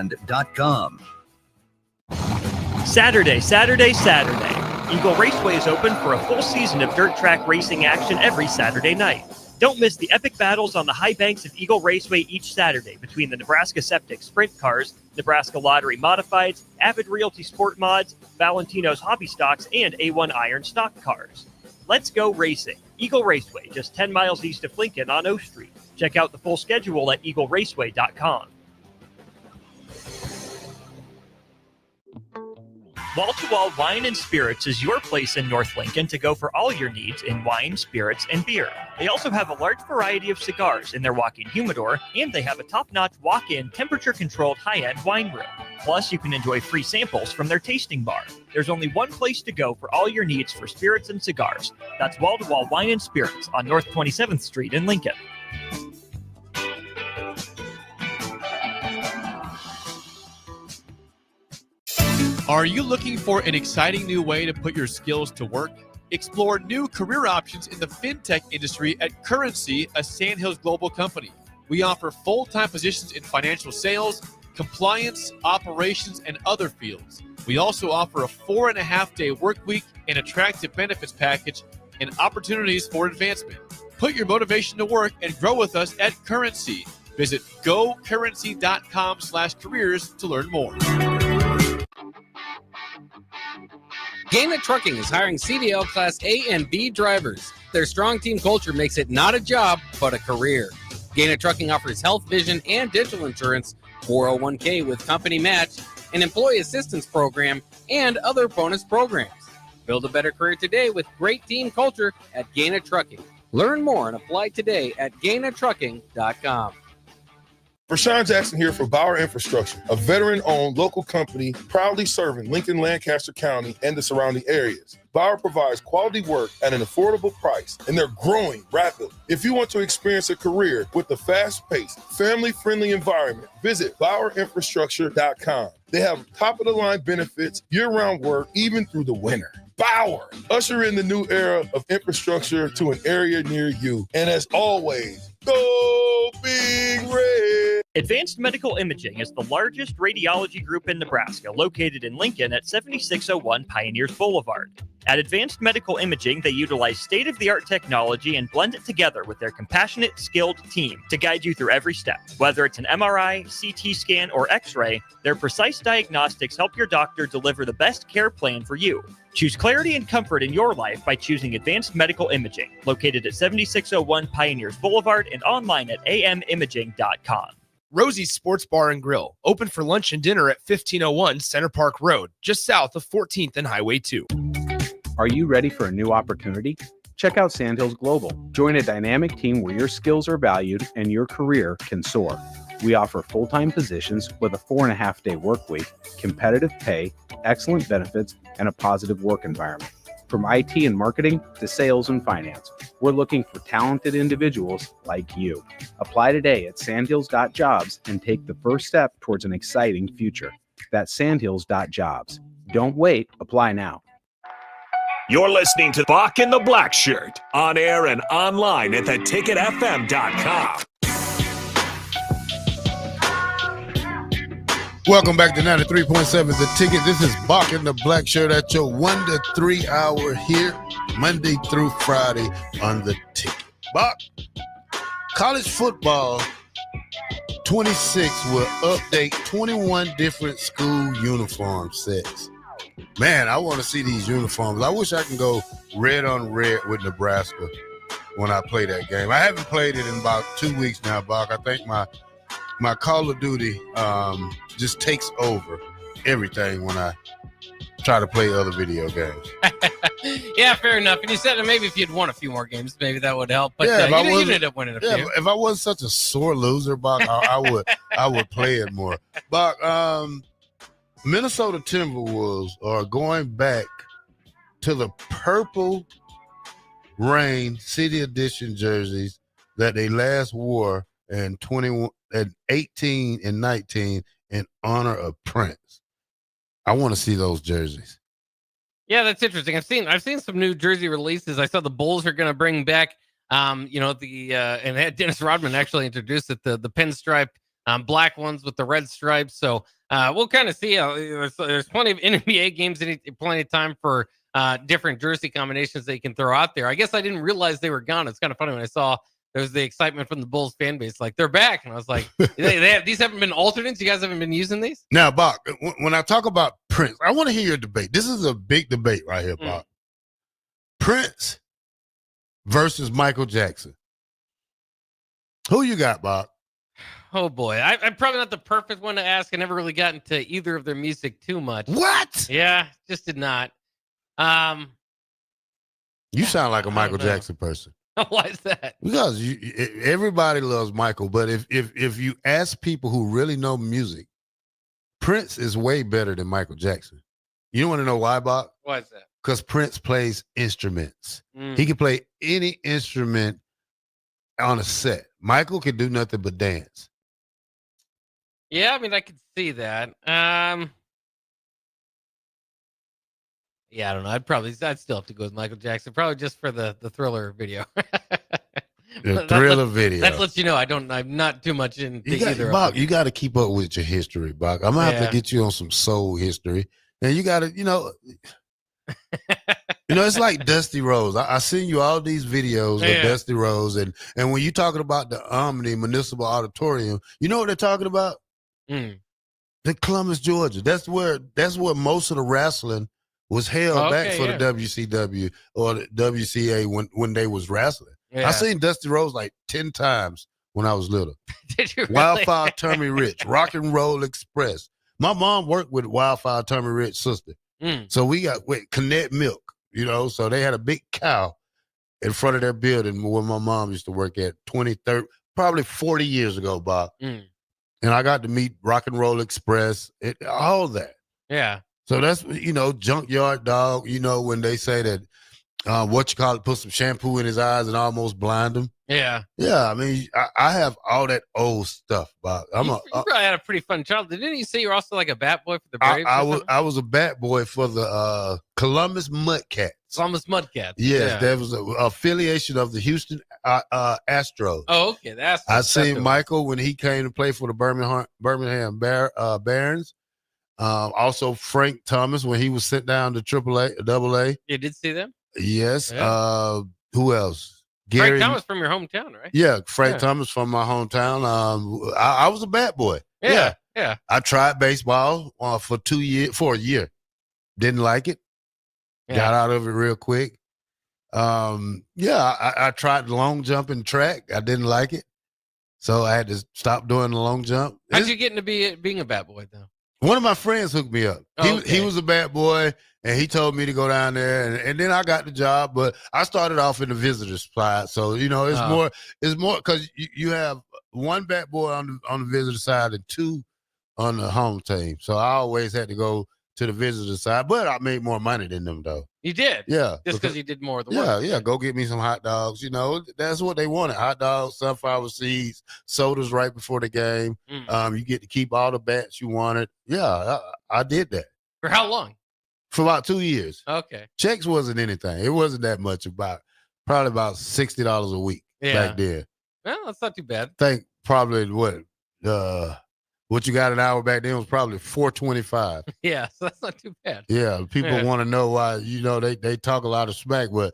Saturday. Eagle Raceway is open for a full season of dirt track racing action every Saturday night. Don't miss the epic battles on the high banks of Eagle Raceway each Saturday between the Nebraska Septic Sprint Cars, Nebraska Lottery Modifieds, Avid Realty Sport Mods, Valentino's Hobby Stocks, and A1 Iron Stock Cars. Let's go racing. Eagle Raceway, just 10 miles east of Lincoln on O Street. Check out the full schedule at eagleraceway.com. Wall-to-Wall Wine and Spirits is your place in North Lincoln to go for all your needs in wine, spirits, and beer. They also have a large variety of cigars in their walk-in humidor, and they have a top-notch walk-in temperature-controlled high-end wine room. Plus, you can enjoy free samples from their tasting bar. There's only one place to go for all your needs for spirits and cigars. That's Wall-to-Wall Wine and Spirits on North 27th Street in Lincoln. Are you looking for an exciting new way to put your skills to work? Explore new career options in the fintech industry at Currency, a Sandhills global company. We offer full-time positions in financial sales, compliance, operations, and other fields. We also offer a 4.5-day work week, an attractive benefits package, and opportunities for advancement. Put your motivation to work and grow with us at Currency. Visit gocurrency.com/careers to learn more. Gaina Trucking is hiring CDL Class A and B drivers. Their strong team culture makes it not a job, but a career. Gaina Trucking offers health, vision, and dental insurance, 401k with company match, an employee assistance program, and other bonus programs. Build a better career today with great team culture at Gaina Trucking. Learn more and apply today at gainatrucking.com. Rashawn Jackson here for Bauer Infrastructure, a veteran-owned local company proudly serving Lincoln, Lancaster County, and the surrounding areas. Bauer provides quality work at an affordable price, and they're growing rapidly. If you want to experience a career with a fast-paced, family-friendly environment, visit BauerInfrastructure.com. They have top-of-the-line benefits, year-round work, even through the winter. Bauer, usher in the new era of infrastructure to an area near you. And as always, go Big Red! Advanced Medical Imaging is the largest radiology group in Nebraska, located in Lincoln at 7601 Pioneers Boulevard. At Advanced Medical Imaging, they utilize state-of-the-art technology and blend it together with their compassionate, skilled team to guide you through every step. Whether it's an MRI, CT scan, or X-ray, their precise diagnostics help your doctor deliver the best care plan for you. Choose clarity and comfort in your life by choosing Advanced Medical Imaging, located at 7601 Pioneers Boulevard and online at amimaging.com. Rosie's Sports Bar and Grill, open for lunch and dinner at 1501 Center Park Road, just south of 14th and Highway 2. Are you ready for a new opportunity? Check out Sandhills Global. Join a dynamic team where your skills are valued and your career can soar. We offer full-time positions with a 4.5-day work week, competitive pay, excellent benefits, and a positive work environment. From IT and marketing to sales and finance, we're looking for talented individuals like you. Apply today at sandhills.jobs and take the first step towards an exciting future. That's sandhills.jobs. Don't wait, apply now. You're listening to Bock and the Blackshirt, on air and online at theticketfm.com. Welcome back to 93.7 The Ticket. This is Bock and the Blackshirt at your 1 to 3 hour here, Monday through Friday on The Ticket. Bock, college football 26 will update 21 different school uniform sets. Man, I want to see these uniforms. I wish I can go red on red with Nebraska when I play that game. I haven't played it in about 2 weeks now, Bock. I think my Call of Duty just takes over everything when I try to play other video games. Yeah, fair enough. And you said that maybe if you'd won a few more games, maybe that would help. But Yeah, you ended up winning a few. If I wasn't such a sore loser, Bock, I would play it more. Bock, Minnesota Timberwolves are going back to the purple rain City Edition jerseys that they last wore in 18 and 19 in honor of Prince. I want to see those jerseys. Yeah, that's interesting. I've seen some new jersey releases. I saw the Bulls are going to bring back, and Dennis Rodman actually introduced it, the pinstripe black ones with the red stripes. So we'll kind of see. There's plenty of NBA games and plenty of time for different jersey combinations that you can throw out there. I guess I didn't realize they were gone. It's kind of funny when I saw there was the excitement from the Bulls fan base, like they're back, and I was like, these haven't been alternates. You guys haven't been using these? Now, Bock, when I talk about Prince, I want to hear your debate. This is a big debate right here, Bock. Prince versus Michael Jackson. Who you got, Bock? Oh boy, I'm probably not the perfect one to ask. I never really got into either of their music too much. What? Yeah, just did not. You sound like a Michael Jackson person. Why is that? Because everybody loves Michael, but if you ask people who really know music, Prince is way better than Michael Jackson. You want to know why, Bock? Why is that? Because Prince plays instruments. He can play any instrument on a set. Michael can do nothing but dance. Yeah, I mean, I could see that. Yeah, I don't know. I'd still have to go with Michael Jackson, probably just for the Thriller video. The Thriller video. That lets you know I'm not too much into either. Bock, you got to keep up with your history, Bock. I'm gonna have to get you on some soul history, and you got to, it's like Dusty Rose. I seen you all these videos of Dusty Rose, and when you talking about the Omni Municipal Auditorium, you know what they're talking about? The Columbus, Georgia. That's where most of the wrestling was held back for the WCW or the WCA when they was wrestling. Yeah. I seen Dusty Rose like 10 times when I was little. Did you really? Wildfire Tommy Rich, Rock and Roll Express. My mom worked with Wildfire Tommy Rich's sister. So we got Connect Milk, so they had a big cow in front of their building where my mom used to work at 20, 30, probably 40 years ago, Bob. and I got to meet Rock and Roll Express, all that. Yeah. So that's, Junkyard Dog, when they say that, put some shampoo in his eyes and almost blind him. Yeah. Yeah, I mean, I have all that old stuff. But You probably had a pretty fun childhood. Didn't you say you're also like a bat boy for the Braves? I was a bat boy for the Columbus Mudcats. Columbus Mudcats. Yes, there was an affiliation of the Houston Astros. Oh, okay. That's I seen Michael when he came to play for the Birmingham Barons. Also Frank Thomas when he was sent down to AA. You did see them? Yes. Yeah. Who else? Frank Thomas from your hometown, right? Yeah, Frank Thomas from my hometown. I was a bat boy. Yeah. I tried baseball for a year. Didn't like it. Yeah. Got out of it real quick. I tried the long jump and track. I didn't like it. So I had to stop doing the long jump. How'd you get into being a bat boy, though? One of my friends hooked me up. He was a bat boy, and he told me to go down there, and then I got the job. But I started off in the visitor's side, so it's more because you have one bat boy on the visitor side and two on the home team. So I always had to go to the visitor side, but I made more money than them though. You did, yeah, just because you did more of the work. Yeah. Go get me some hot dogs. That's what they wanted: hot dogs, sunflower seeds, sodas right before the game. You get to keep all the bats you wanted. Yeah, I did that. For how long? For about 2 years. Okay. Checks wasn't anything. It wasn't that much. Probably about $60 a week back then. Well, that's not too bad. I think probably what you got an hour back then was probably $4.25. Yeah, so that's not too bad. Yeah, people want to know why. They talk a lot of smack, but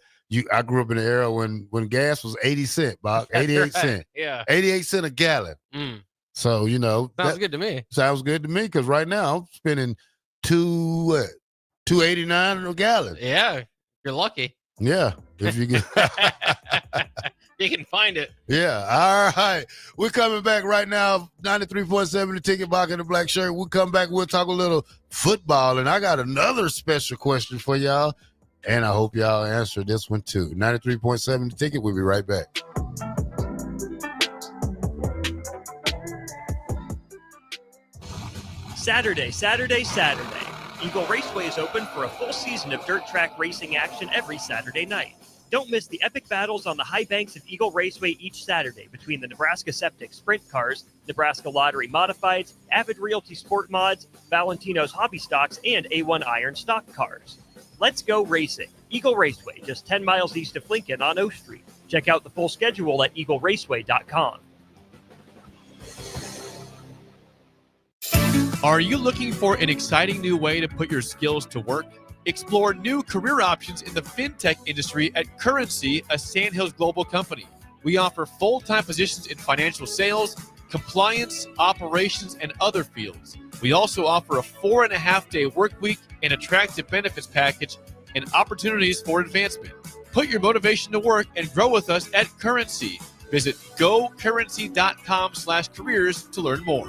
I grew up in an era when gas was 80 cents, Bock, 88 cents. Yeah, 88 cents a gallon. So sounds good to me. Sounds good to me because right now I'm spending $2.89 a gallon. Yeah, you're lucky. Yeah, if you get. You can find it. Yeah. All right. We're coming back right now. 93.7 The Ticket, Bock and the Black Shirt. We'll come back. We'll talk a little football. And I got another special question for y'all. And I hope y'all answer this one too. 93.7 The Ticket. We'll be right back. Saturday. Eagle Raceway is open for a full season of dirt track racing action every Saturday night. Don't miss the epic battles on the high banks of Eagle Raceway each Saturday between the Nebraska Septic Sprint Cars, Nebraska Lottery Modifieds, Avid Realty Sport Mods, Valentino's Hobby Stocks, and A1 Iron Stock Cars. Let's go racing. Eagle Raceway, just 10 miles east of Lincoln on O Street. Check out the full schedule at eagleraceway.com. Are you looking for an exciting new way to put your skills to work? Explore new career options in the fintech industry at Currency, a Sandhills global company. We offer full-time positions in financial sales, compliance, operations, and other fields. We also offer a 4.5-day work week, an attractive benefits package, and opportunities for advancement. Put your motivation to work and grow with us at Currency. Visit gocurrency.com/careers to learn more.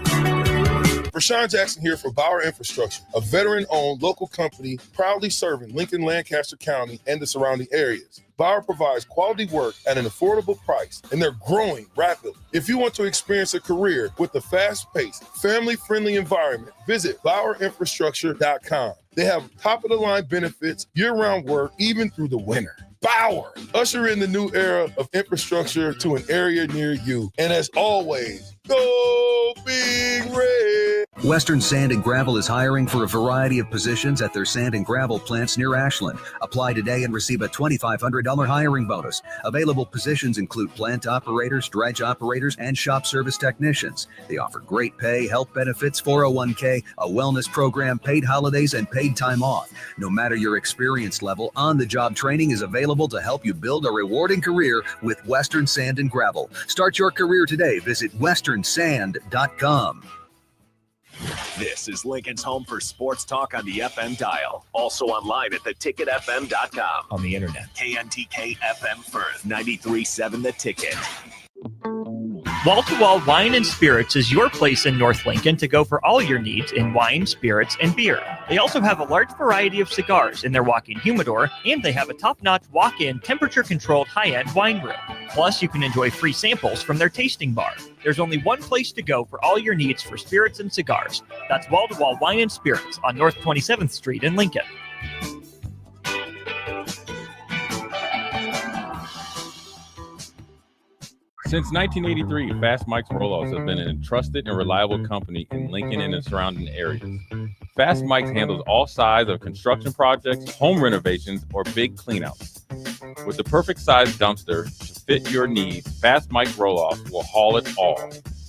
Rashawn Jackson here for Bauer Infrastructure, a veteran-owned local company proudly serving Lincoln, Lancaster County, and the surrounding areas. Bauer provides quality work at an affordable price, and they're growing rapidly. If you want to experience a career with a fast-paced, family-friendly environment, visit BauerInfrastructure.com. They have top-of-the-line benefits, year-round work, even through the winter. Bauer, usher in the new era of infrastructure to an area near you. And as always, go Big Red! Western Sand and Gravel is hiring for a variety of positions at their sand and gravel plants near Ashland. Apply today and receive a $2,500 hiring bonus. Available positions include plant operators, dredge operators, and shop service technicians. They offer great pay, health benefits, 401k, a wellness program, paid holidays, and paid time off. No matter your experience level, on-the-job training is available to help you build a rewarding career with Western Sand and Gravel. Start your career today. Visit westernsand.com. This is Lincoln's home for sports talk on the FM dial. Also online at theticketfm.com. On the internet. KNTK FM Firth, 93.7 The Ticket. Wall-to-Wall Wine and Spirits is your place in North Lincoln to go for all your needs in wine, spirits, and beer. They also have a large variety of cigars in their walk-in humidor, and they have a top-notch walk-in temperature-controlled high-end wine room. Plus, you can enjoy free samples from their tasting bar. There's only one place to go for all your needs for spirits and cigars. That's Wall-to-Wall Wine and Spirits on North 27th Street in Lincoln. Since 1983, Fast Mike's Roll-Offs have been a trusted and reliable company in Lincoln and the surrounding areas. Fast Mike's handles all sides of construction projects, home renovations, or big cleanouts. With the perfect size dumpster to fit your needs, Fast Mike's Roll-Offs will haul it all.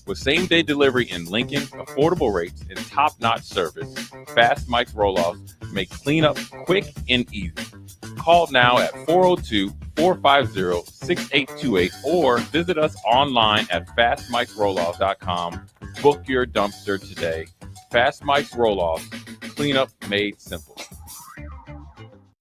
With same-day delivery in Lincoln, affordable rates, and top-notch service, Fast Mike's Roll-Offs make cleanup quick and easy. Call now at 402-450-6828 or visit us online at fastmikesrolloffs.com. Book your dumpster today. Fast Mike's Roll-Offs, cleanup made simple.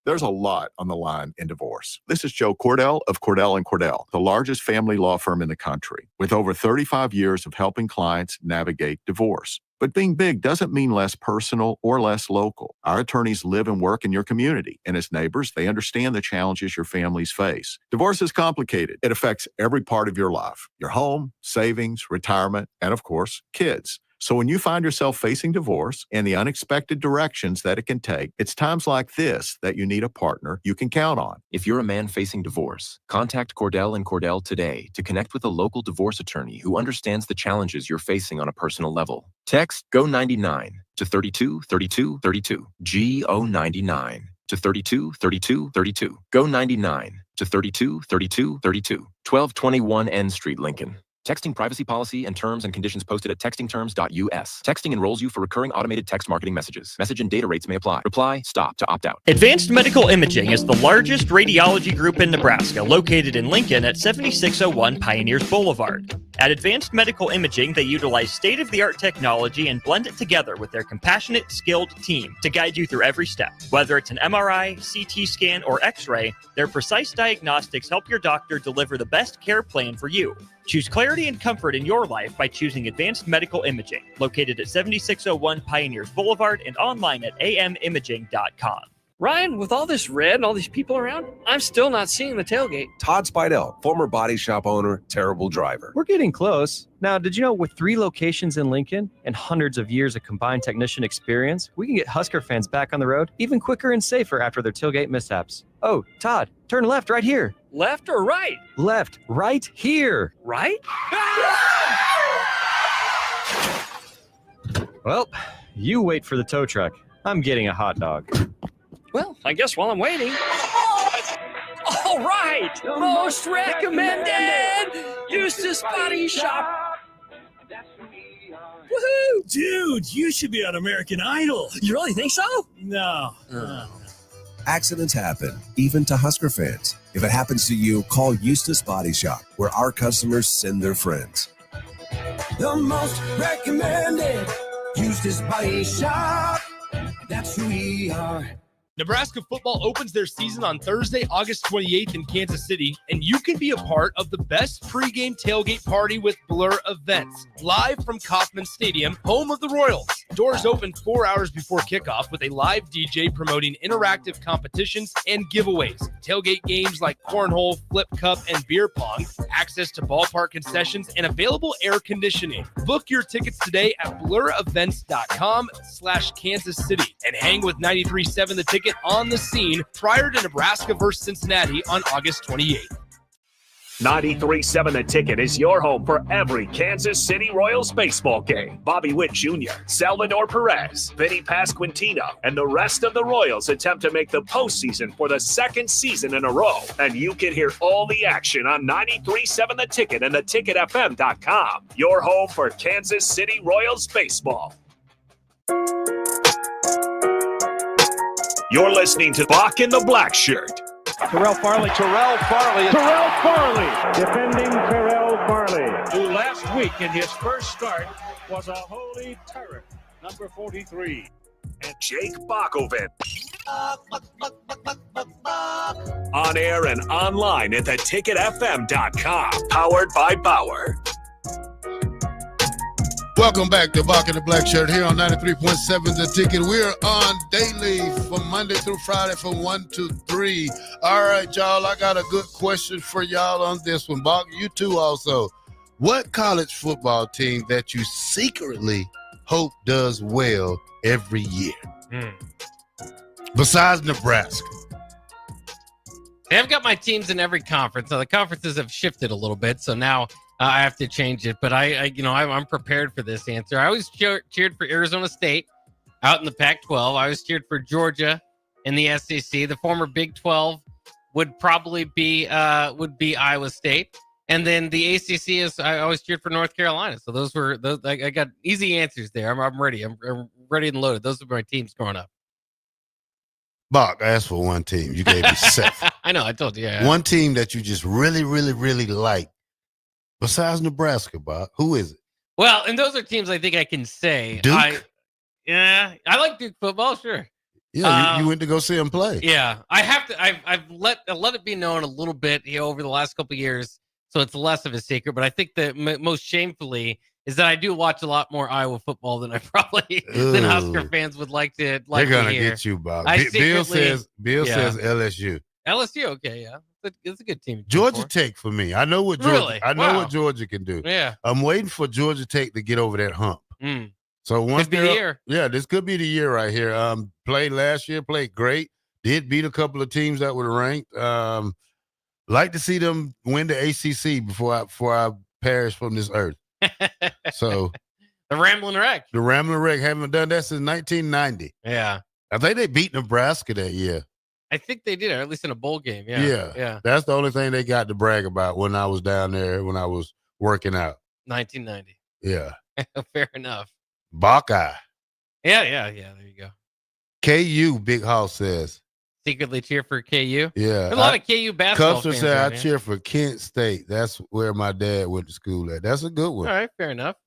There's a lot on the line in divorce. This is Joe Cordell of Cordell & Cordell, the largest family law firm in the country, with over 35 years of helping clients navigate divorce. But being big doesn't mean less personal or less local. Our attorneys live and work in your community, and as neighbors, they understand the challenges your families face. Divorce is complicated. It affects every part of your life, your home, savings, retirement, and of course, kids. So when you find yourself facing divorce and the unexpected directions that it can take, it's times like this that you need a partner you can count on. If you're a man facing divorce, contact Cordell & Cordell today to connect with a local divorce attorney who understands the challenges you're facing on a personal level. Text GO99 to 323232. GO99 to 323232. GO99 to 323232. 1221 N Street, Lincoln. Texting privacy policy and terms and conditions posted at textingterms.us. Texting enrolls you for recurring automated text marketing messages. Message and data rates may apply. Reply, stop to opt out. Advanced Medical Imaging is the largest radiology group in Nebraska, located in Lincoln at 7601 Pioneers Boulevard. At Advanced Medical Imaging, they utilize state-of-the-art technology and blend it together with their compassionate, skilled team to guide you through every step. Whether it's an MRI, CT scan, or X-ray, their precise diagnostics help your doctor deliver the best care plan for you. Choose clarity and comfort in your life by choosing Advanced Medical Imaging, located at 7601 Pioneers Boulevard and online at amimaging.com. Ryan, with all this red and all these people around, I'm still not seeing the tailgate. Todd Spidell, former body shop owner, terrible driver. We're getting close. Now, did you know with 3 locations in Lincoln and hundreds of years of combined technician experience, we can get Husker fans back on the road even quicker and safer after their tailgate mishaps? Oh, Todd, turn left right here. Left or right? Left, right here. Right? Well, you wait for the tow truck. I'm getting a hot dog. Well, I guess while I'm waiting. All right! Most recommended! Eustace Body Shop! Woohoo! Dude, you should be on American Idol. You really think so? No. Accidents happen, even to Husker fans. If it happens to you, call Eustace Body Shop, where our customers send their friends. The most recommended Eustace Body Shop. That's who we are. Nebraska football opens their season on Thursday, August 28th in Kansas City, and you can be a part of the best pregame tailgate party with Blur Events, live from Kauffman Stadium, home of the Royals. Doors open 4 hours before kickoff with a live DJ promoting interactive competitions and giveaways, tailgate games like cornhole, flip cup, and beer pong, access to ballpark concessions, and available air conditioning. Book your tickets today at blurevents.com/Kansas City and hang with 93.7 The Ticket on the scene prior to Nebraska versus Cincinnati on August 28th. 93.7 The Ticket is your home for every Kansas City Royals baseball game. Bobby Witt Jr., Salvador Perez, Vinny Pasquantino, and the rest of the Royals attempt to make the postseason for the second season in a row. And you can hear all the action on 93.7 The Ticket and theticketfm.com. Your home for Kansas City Royals baseball. You're listening to Bock in the Blackshirt. Terrell Farley. Defending Terrell Farley, who last week in his first start was a holy terror. Number 43. And Jake Bockoven. On air and online at theticketfm.com. Powered by Bauer. Welcome back to Bock and the Black Shirt here on 93.7 The Ticket. We're on daily from Monday through Friday from 1 to 3. All right, y'all, I got a good question for y'all on this one. Bock, you too also. What college football team that you secretly hope does well every year? Besides Nebraska. I've got my teams in every conference. Now, the conferences have shifted a little bit, so now I have to change it. But I'm prepared for this answer. I always cheered for Arizona State out in the Pac-12. I always cheered for Georgia in the SEC. The former Big 12 would probably be Iowa State, and then the ACC is. I always cheered for North Carolina. So those were those. I got easy answers there. I'm ready. I'm ready and loaded. Those were my teams growing up. Bock, I asked for one team. You gave me 7. I know. I told you. Yeah. One team that you just really, really, really like. Besides Nebraska, Bock, who is it? Well, and those are teams I think I can say. Duke? I like Duke football, sure. Yeah, you went to go see him play. Yeah, I have to. I've let it be known a little bit over the last couple of years, so it's less of a secret. But I think that most shamefully is that I do watch a lot more Iowa football than I probably than Husker fans would like to. They're gonna get you, Bock. Bill says LSU. LSU, okay, yeah, it's a good team. Georgia Tech for me. I know what Georgia. Really? I know what Georgia can do. Yeah, I'm waiting for Georgia Tech to get over that hump. So once could be the year. Yeah, this could be the year right here. Played last year, played great. Did beat a couple of teams that were ranked. Like to see them win the ACC before I perish from this earth. So the Ramblin' Wreck. The Ramblin' Wreck haven't done that since 1990. Yeah, I think they beat Nebraska that year. I think they did, or at least in a bowl game. Yeah. That's the only thing they got to brag about when I was down there when I was working out. 1990. Yeah. Fair enough. Buckeye. Yeah. There you go. KU, Big House says. Secretly cheer for KU. Yeah. There's a lot of KU basketball Custer fans. said I cheer for Kent State. That's where my dad went to school at. That's a good one. All right, fair enough.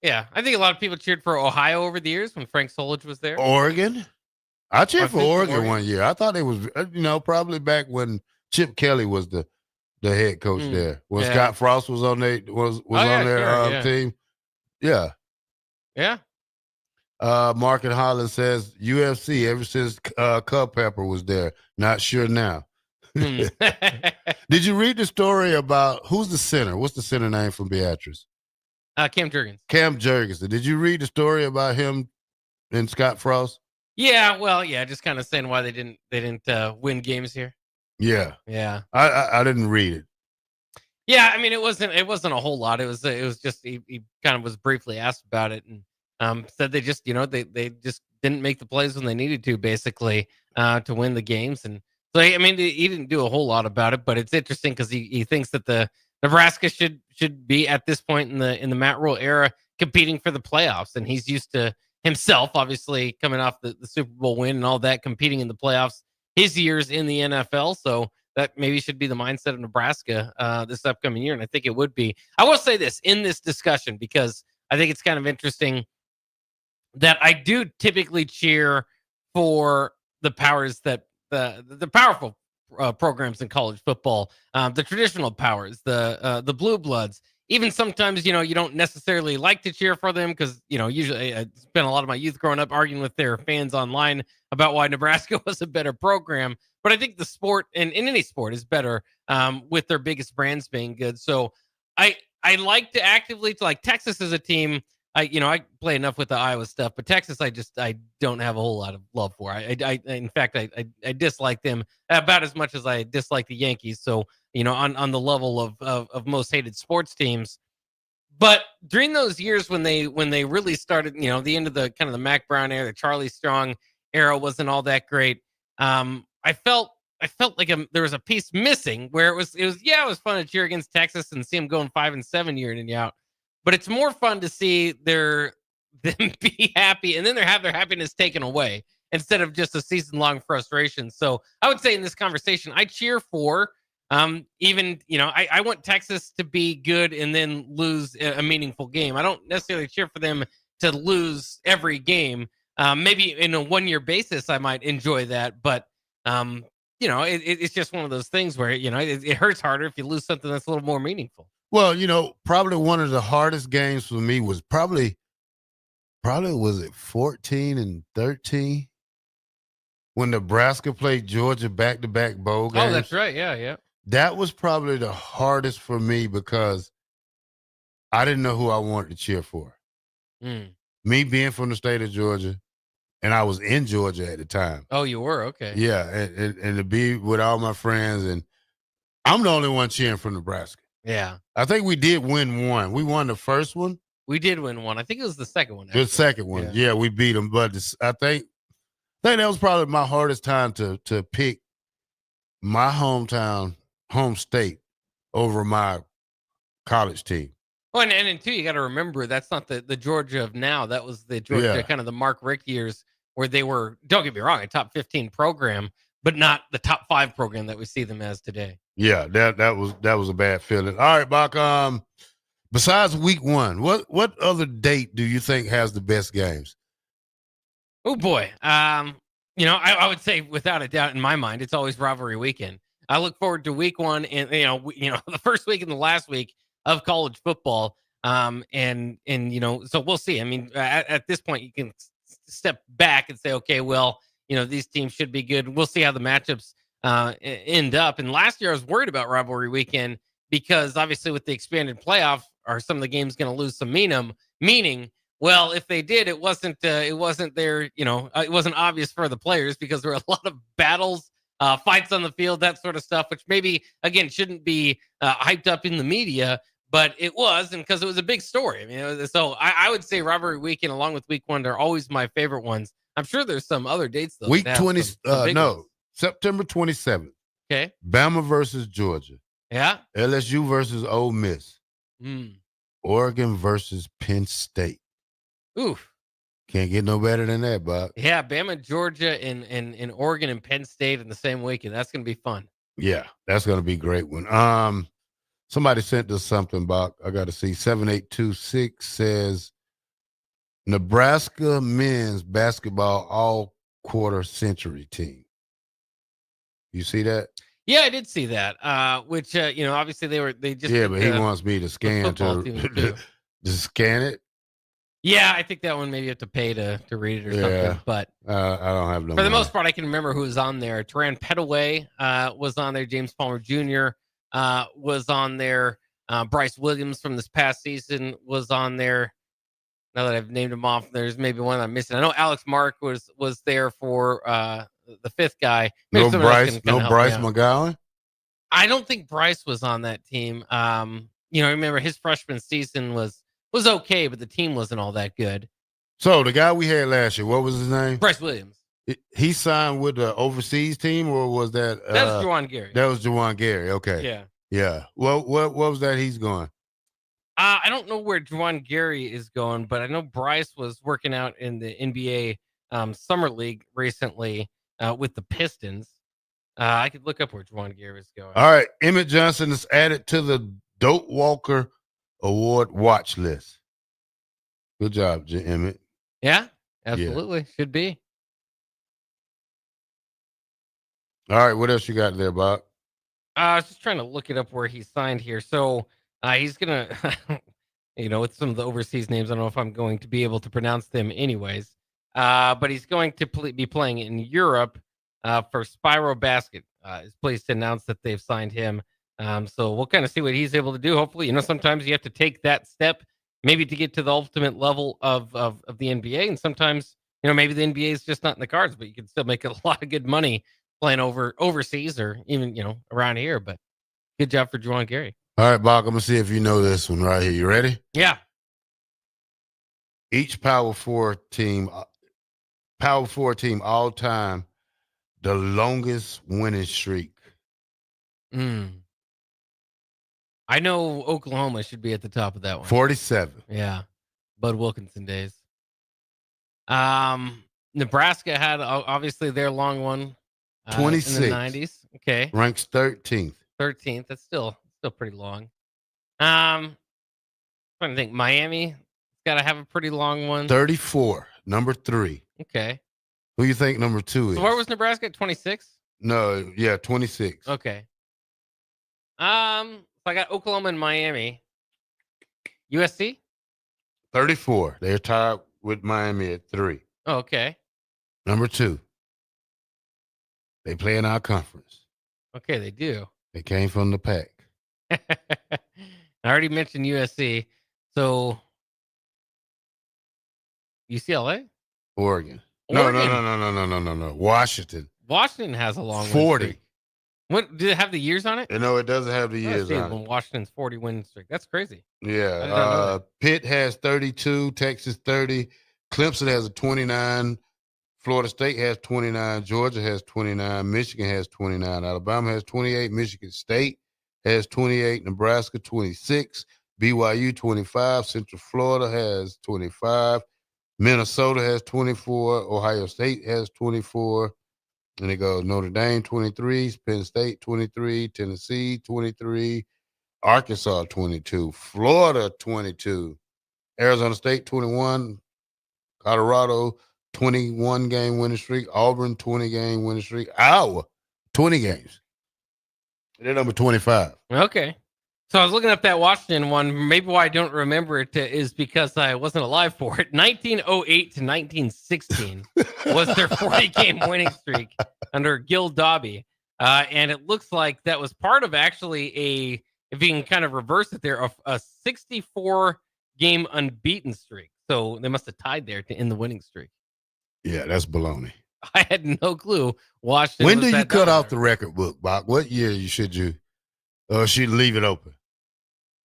Yeah, I think a lot of people cheered for Ohio over the years when Frank Solich was there. Oregon. I cheered for Oregon one year. I thought it was, probably back when Chip Kelly was the head coach there. When Scott Frost was on their team. Yeah. Yeah. Mark in Holland says UFC ever since Culpepper was there. Not sure now. Did you read the story about who's the center? What's the center name from Beatrice? Cam Jurgens. Cam Jurgensen. Did you read the story about him and Scott Frost? Yeah, well, just kind of saying why they didn't win games here. Yeah. I didn't read it. Yeah, I mean it wasn't a whole lot. It was just he kind of was briefly asked about it and said they just they just didn't make the plays when they needed to basically to win the games. And so I mean he didn't do a whole lot about it, but it's interesting because he thinks that the Nebraska should be at this point in the Matt Rule era competing for the playoffs, and he's used to himself, obviously, coming off the Super Bowl win and all that, competing in the playoffs, his years in the NFL. So that maybe should be the mindset of Nebraska this upcoming year. And I think it would be. I will say this in this discussion, because I think it's kind of interesting that I do typically cheer for the powers that the powerful programs in college football, the traditional powers, the blue bloods. Even sometimes, you don't necessarily like to cheer for them because, usually I spent a lot of my youth growing up arguing with their fans online about why Nebraska was a better program. But I think the sport, and in any sport, is better with their biggest brands being good. So I like to actively, like Texas is a team, I play enough with the Iowa stuff, but Texas, I don't have a whole lot of love for. In fact, I dislike them about as much as I dislike the Yankees. So, on the level of most hated sports teams. But during those years when they really started, the end of the kind of the Mac Brown era, the Charlie Strong era wasn't all that great. I felt like there was a piece missing where it was fun to cheer against Texas and see them going 5-7 year in and out. But it's more fun to see them be happy and then have their happiness taken away instead of just a season-long frustration. So I would say in this conversation, I cheer for I want Texas to be good and then lose a meaningful game. I don't necessarily cheer for them to lose every game. Maybe in a 1-year basis, I might enjoy that. But, it's just one of those things where, it hurts harder if you lose something that's a little more meaningful. Well, probably one of the hardest games for me was probably was it 14 and 13 when Nebraska played Georgia back-to-back bowl games. Oh, that's right. Yeah. That was probably the hardest for me because I didn't know who I wanted to cheer for. Me being from the state of Georgia, and I was in Georgia at the time. Oh, you were? Okay. Yeah, and to be with all my friends, and I'm the only one cheering for Nebraska. Yeah. I think we did win one. We won the first one. We did win one. I think it was the second one. The second one. Yeah, we beat them. But I think that was probably my hardest time to pick my home state over my college team. Well, and too, you got to remember that's not the Georgia of now. That was the Georgia, kind of the Mark Richt years where they were, don't get me wrong, a top 15 program, but not the top 5 program that we see them as today. Yeah, that was a bad feeling. All right, Bock. Besides week 1, what other date do you think has the best games? Oh boy. I would say without a doubt in my mind, it's always rivalry weekend. I look forward to week 1 and the first week and the last week of college football. So we'll see. I mean, at this point you can step back and say, okay, well, these teams should be good. We'll see how the matchups end up. And last year I was worried about rivalry weekend because obviously with the expanded playoff, are some of the games going to lose some meaning? Well, if they did, it wasn't there, it wasn't obvious for the players because there were a lot of battles, fights on the field, that sort of stuff, which maybe, again, shouldn't be hyped up in the media, but it was, and because it was a big story. I mean, so I would say rivalry weekend along with week 1 are always my favorite ones. I'm sure there's some other dates, though. Week 20, September 27th. Okay. Bama versus Georgia. Yeah. LSU versus Ole Miss. Oregon versus Penn State. Oof. Can't get no better than that, Bob. Yeah, Bama, Georgia, and Oregon and Penn State in the same weekend. That's going to be fun. Yeah, that's going to be a great one. Somebody sent us something, Bob. I got to see. 7826 says Nebraska men's basketball all-quarter century team. You see that? Yeah, I did see that. Which obviously they just but he wants me to scan to scan it. Yeah, I think that one maybe you have to pay to read it or something. But I don't have no. For the most part, I can remember who was on there. Teran Petaway was on there. James Palmer Jr. Was on there. Bryce Williams from this past season was on there. Now that I've named him off, there's maybe one I'm missing. I know Alex Mark was there for the 5th guy. Maybe no Bryce McGowan. I don't think Bryce was on that team. Remember his freshman season was okay, but the team wasn't all that good. So the guy we had last year, what was his name? Bryce Williams. He signed with the overseas team, or was that? That was Juwan Gary. That was Juwan Gary. Okay. Yeah. What was that? He's going. I don't know where Juwan Gary is going, but I know Bryce was working out in the NBA Summer League recently with the Pistons. I could look up where Juwan Gary is going. All right. Emmett Johnson is added to the Dope Walker Award watch list. Good job, Emmett. Yeah, absolutely. Yeah. Should be. All right. What else you got there, Bob? I was just trying to look it up where he signed here. So he's going to, with some of the overseas names, I don't know if I'm going to be able to pronounce them anyways. But he's going to be playing in Europe for Spyro Basket. Is pleased to announce that they've signed him. So we'll kind of see what he's able to do. Hopefully, sometimes you have to take that step maybe to get to the ultimate level of the NBA. And sometimes, maybe the NBA is just not in the cards, but you can still make a lot of good money playing overseas or even, around here. But good job for Juwan Gary. All right, Bock, I'm going to see if you know this one right here. You ready? Yeah. Each Power 4 team all time, the longest winning streak. I know Oklahoma should be at the top of that one. 47. Yeah. Bud Wilkinson days. Nebraska had obviously their long one. 26. In the 90s. Okay. Ranks 13th. 13th. That's still pretty long. Trying to think. Miami got to have a pretty long one. 34. Number 3. Okay. Who you think number 2 is? So where was Nebraska at 26? No, yeah, 26. Okay. I got Oklahoma and Miami. USC? 34. They're tied with Miami at 3. Oh, okay. Number 2. They play in our conference. Okay, they do. They came from the Pac. I already mentioned USC. So UCLA? Oregon. No. Washington. Washington has a long 40. win streak. What did it have the years on it? No, it doesn't have the years on it. Washington's 40 win streak. That's crazy. Yeah. Pitt has 32, Texas 30, Clemson has a 29, Florida State has 29, Georgia has 29, Michigan has 29, Alabama has 28, Michigan State has 28, Nebraska 26, BYU 25, Central Florida has 25, Minnesota has 24, Ohio State has 24, and it goes Notre Dame 23, Penn State 23, Tennessee 23, Arkansas 22, Florida 22, Arizona State 21, Colorado 21 game winning streak, Auburn 20 game winning streak, Iowa 20 games. They're number 25. Okay. So I was looking up that Washington one. Maybe why I don't remember it is because I wasn't alive for it. 1908 to 1916 was their 40-game winning streak under Gil Dobby. And it looks like that was part of actually if you can kind of reverse it there, a 64-game unbeaten streak. So they must have tied there to end the winning streak. Yeah, that's baloney. I had no clue. Washington. When do you cut off the record book, Bock? What year should you leave it open?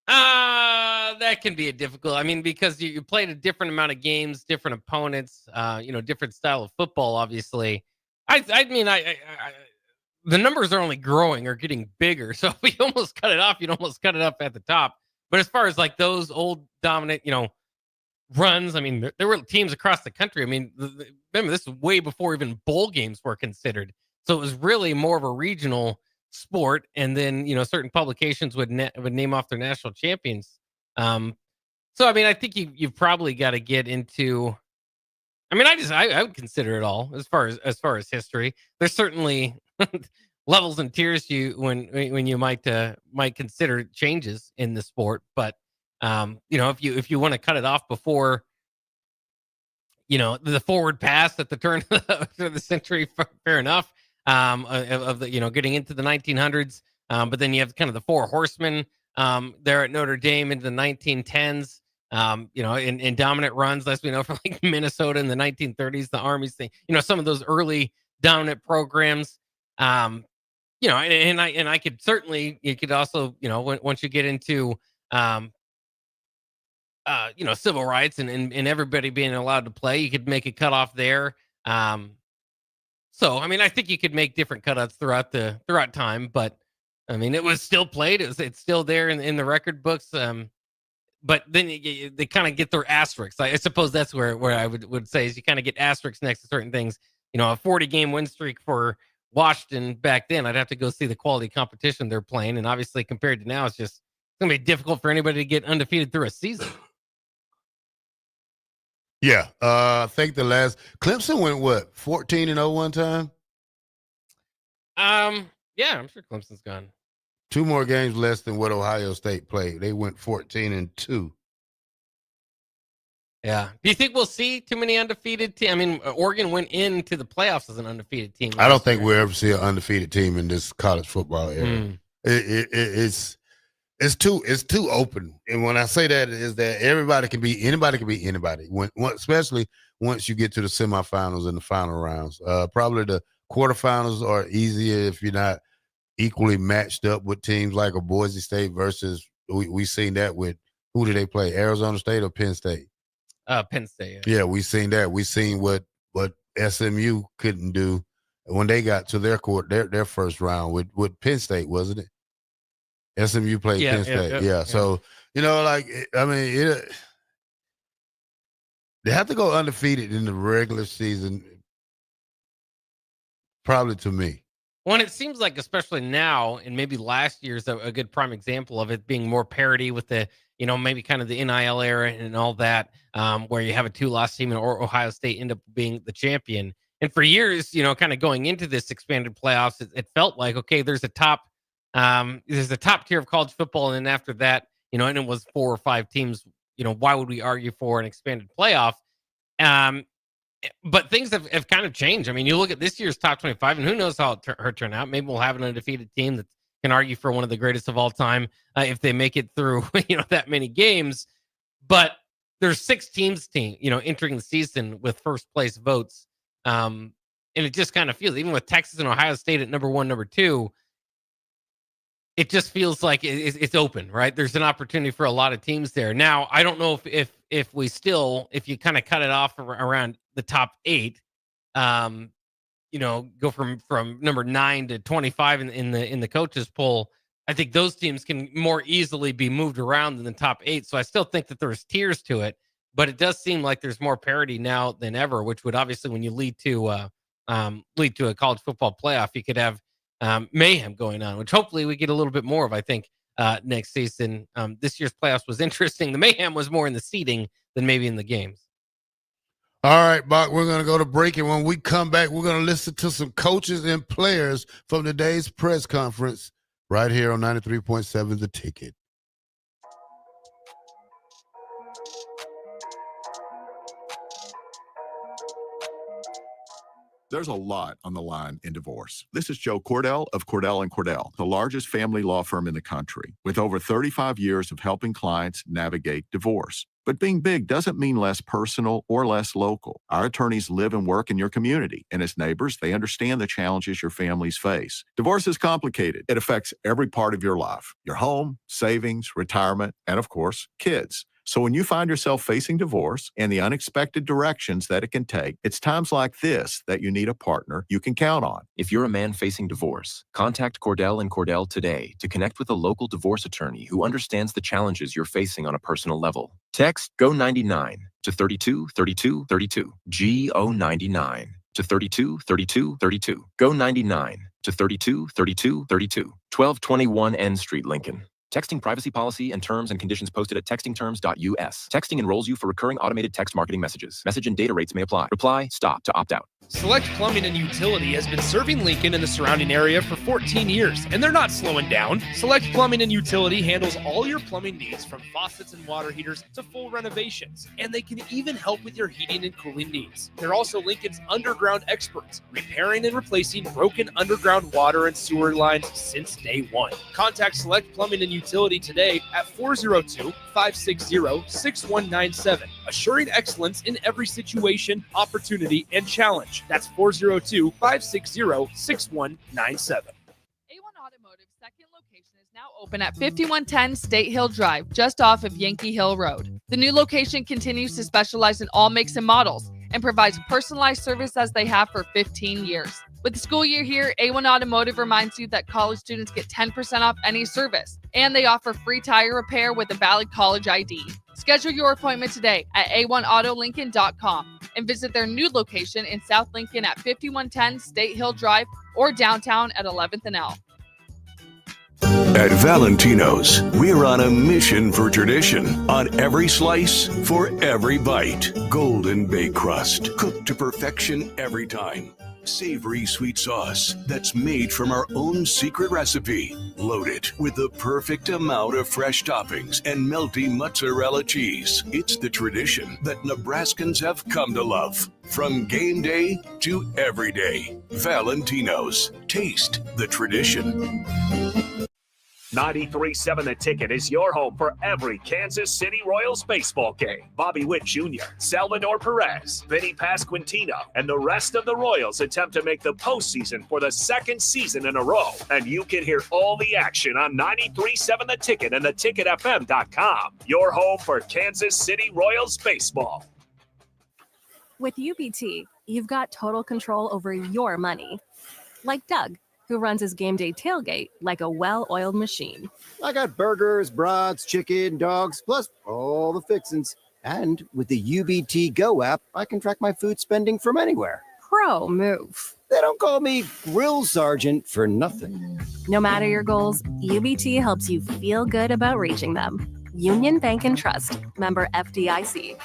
That can be difficult. I mean, because you played a different amount of games, different opponents, different style of football, obviously. I mean, the numbers are only growing or getting bigger. So if you almost cut it off, you'd almost cut it up at the top. But as far as like those old dominant, runs, I mean, there were teams across the country. I mean, remember, this is way before even bowl games were considered. So it was really more of a regional sport. And then, certain publications would name off their national champions. So, I mean, I think you've probably got to get into, I mean, I would consider it all as far as history. There's certainly levels and tiers when you might consider changes in the sport, but if you want to cut it off before, the forward pass at the turn of the century, fair enough. Of the getting into the 1900s, but then you have kind of the four horsemen there at Notre Dame into the 1910s. In dominant runs, as we know, from like Minnesota in the 1930s, the Army's thing. Some of those early dominant programs. And I could certainly, you could also, once you get into civil rights and everybody being allowed to play, you could make a cutoff there. So, I mean, I think you could make different cutouts throughout time, but I mean, it was still played. It's still there in the record books. But then they kind of get their asterisks. I suppose that's where I would say is you kind of get asterisks next to certain things. A 40-game win streak for Washington back then, I'd have to go see the quality competition they're playing. And obviously compared to now, it's going to be difficult for anybody to get undefeated through a season. Yeah. I think the last Clemson went 14-0 one time? Yeah, I'm sure Clemson's gone. 2 more games less than what Ohio State played. They went 14-2. Yeah. Do you think we'll see too many undefeated teams? I mean, Oregon went into the playoffs as an undefeated team. I don't think we'll ever see an undefeated team in this college football era. It's too open. And when I say that is that anybody can be anybody. Especially once you get to the semifinals and the final rounds. Probably the quarterfinals are easier if you're not equally matched up with teams like a Boise State versus we seen that with who did they play? Arizona State or Penn State? Penn State. Yeah, we seen that. We seen what SMU couldn't do when they got to their first round with Penn State, wasn't it? SMU played Penn State. Yeah. So, I mean, they have to go undefeated in the regular season, probably to me. Well, and it seems like, especially now, and maybe last year's a good prime example of it being more parity with the, maybe kind of the NIL era and all that, where you have a 2-loss team and Ohio State end up being the champion. And for years, kind of going into this expanded playoffs, it felt like, okay, there's a top There's the top tier of college football, and then after that, and it was 4 or 5 teams. Why would we argue for an expanded playoff? But things have kind of changed. I mean, you look at this year's top 25, and who knows how it'll turn out. Maybe we'll have an undefeated team that can argue for one of the greatest of all time if they make it through, that many games. But there's 6 teams, entering the season with first place votes. And it just kind of feels, even with Texas and Ohio State at number 1, number 2, it just feels like it's open, right? There's an opportunity for a lot of teams there. Now, I don't know if you kind of cut it off around the top 8, go from number 9 to 25 in the coaches poll. I think those teams can more easily be moved around than the top 8. So I still think that there's tiers to it, but it does seem like there's more parity now than ever, which would obviously, when you lead to a college football playoff, you could have mayhem going on, which hopefully we get a little bit more of, I think, next season. This year's playoffs was interesting. The mayhem was more in the seeding than maybe in the games. All right, Bock, we're going to go to break, and when we come back, we're going to listen to some coaches and players from today's press conference right here on 93.7 The Ticket. There's a lot on the line in divorce. This is Joe Cordell of Cordell & Cordell, the largest family law firm in the country, with over 35 years of helping clients navigate divorce. But being big doesn't mean less personal or less local. Our attorneys live and work in your community, and as neighbors, they understand the challenges your families face. Divorce is complicated. It affects every part of your life, your home, savings, retirement, and of course, kids. So when you find yourself facing divorce and the unexpected directions that it can take, it's times like this that you need a partner you can count on. If you're a man facing divorce, contact Cordell & Cordell today to connect with a local divorce attorney who understands the challenges you're facing on a personal level. Text GO99 to 323232. GO99 to 323232. GO99 to 323232. 1221 N Street, Lincoln. Texting privacy policy and terms and conditions posted at textingterms.us. Texting enrolls you for recurring automated text marketing messages. Message and data rates may apply. Reply, stop to opt out. Select Plumbing and Utility has been serving Lincoln and the surrounding area for 14 years, and they're not slowing down. Select Plumbing and Utility handles all your plumbing needs, from faucets and water heaters to full renovations, and they can even help with your heating and cooling needs. They're also Lincoln's underground experts, repairing and replacing broken underground water and sewer lines since day one. Contact Select Plumbing and Utility today at 402-560-6197, assuring excellence in every situation, opportunity, and challenge. That's 402-560-6197. A1 Automotive's second location is now open at 5110 State Hill Drive, just off of Yankee Hill Road. The new location continues to specialize in all makes and models and provides personalized service as they have for 15 years. With the school year here, A1 Automotive reminds you that college students get 10% off any service, and they offer free tire repair with a valid college ID. Schedule your appointment today at a1autolincoln.com and visit their new location in South Lincoln at 5110 State Hill Drive or downtown at 11th and L. At Valentino's, we're on a mission for tradition. On every slice, for every bite. Golden baked crust, cooked to perfection every time. Savory sweet sauce that's made from our own secret recipe. Loaded with the perfect amount of fresh toppings and melty mozzarella cheese. It's the tradition that Nebraskans have come to love. From game day to every day. Valentino's. Taste the tradition. 93.7 The Ticket is your home for every Kansas City Royals baseball game. Bobby Witt Jr., Salvador Perez, Vinny Pasquantino, and the rest of the Royals attempt to make the postseason for the second season in a row. And you can hear all the action on 93.7 The Ticket and theticketfm.com. Your home for Kansas City Royals baseball. With UBT, you've got total control over your money. Like Doug, who runs his game day tailgate like a well-oiled machine. I got burgers, brats, chicken, dogs, plus all the fixins. And with the UBT Go app, I can track my food spending from anywhere. Pro move. They don't call me Grill Sergeant for nothing. No matter your goals, UBT helps you feel good about reaching them. Union Bank and Trust. Member FDIC.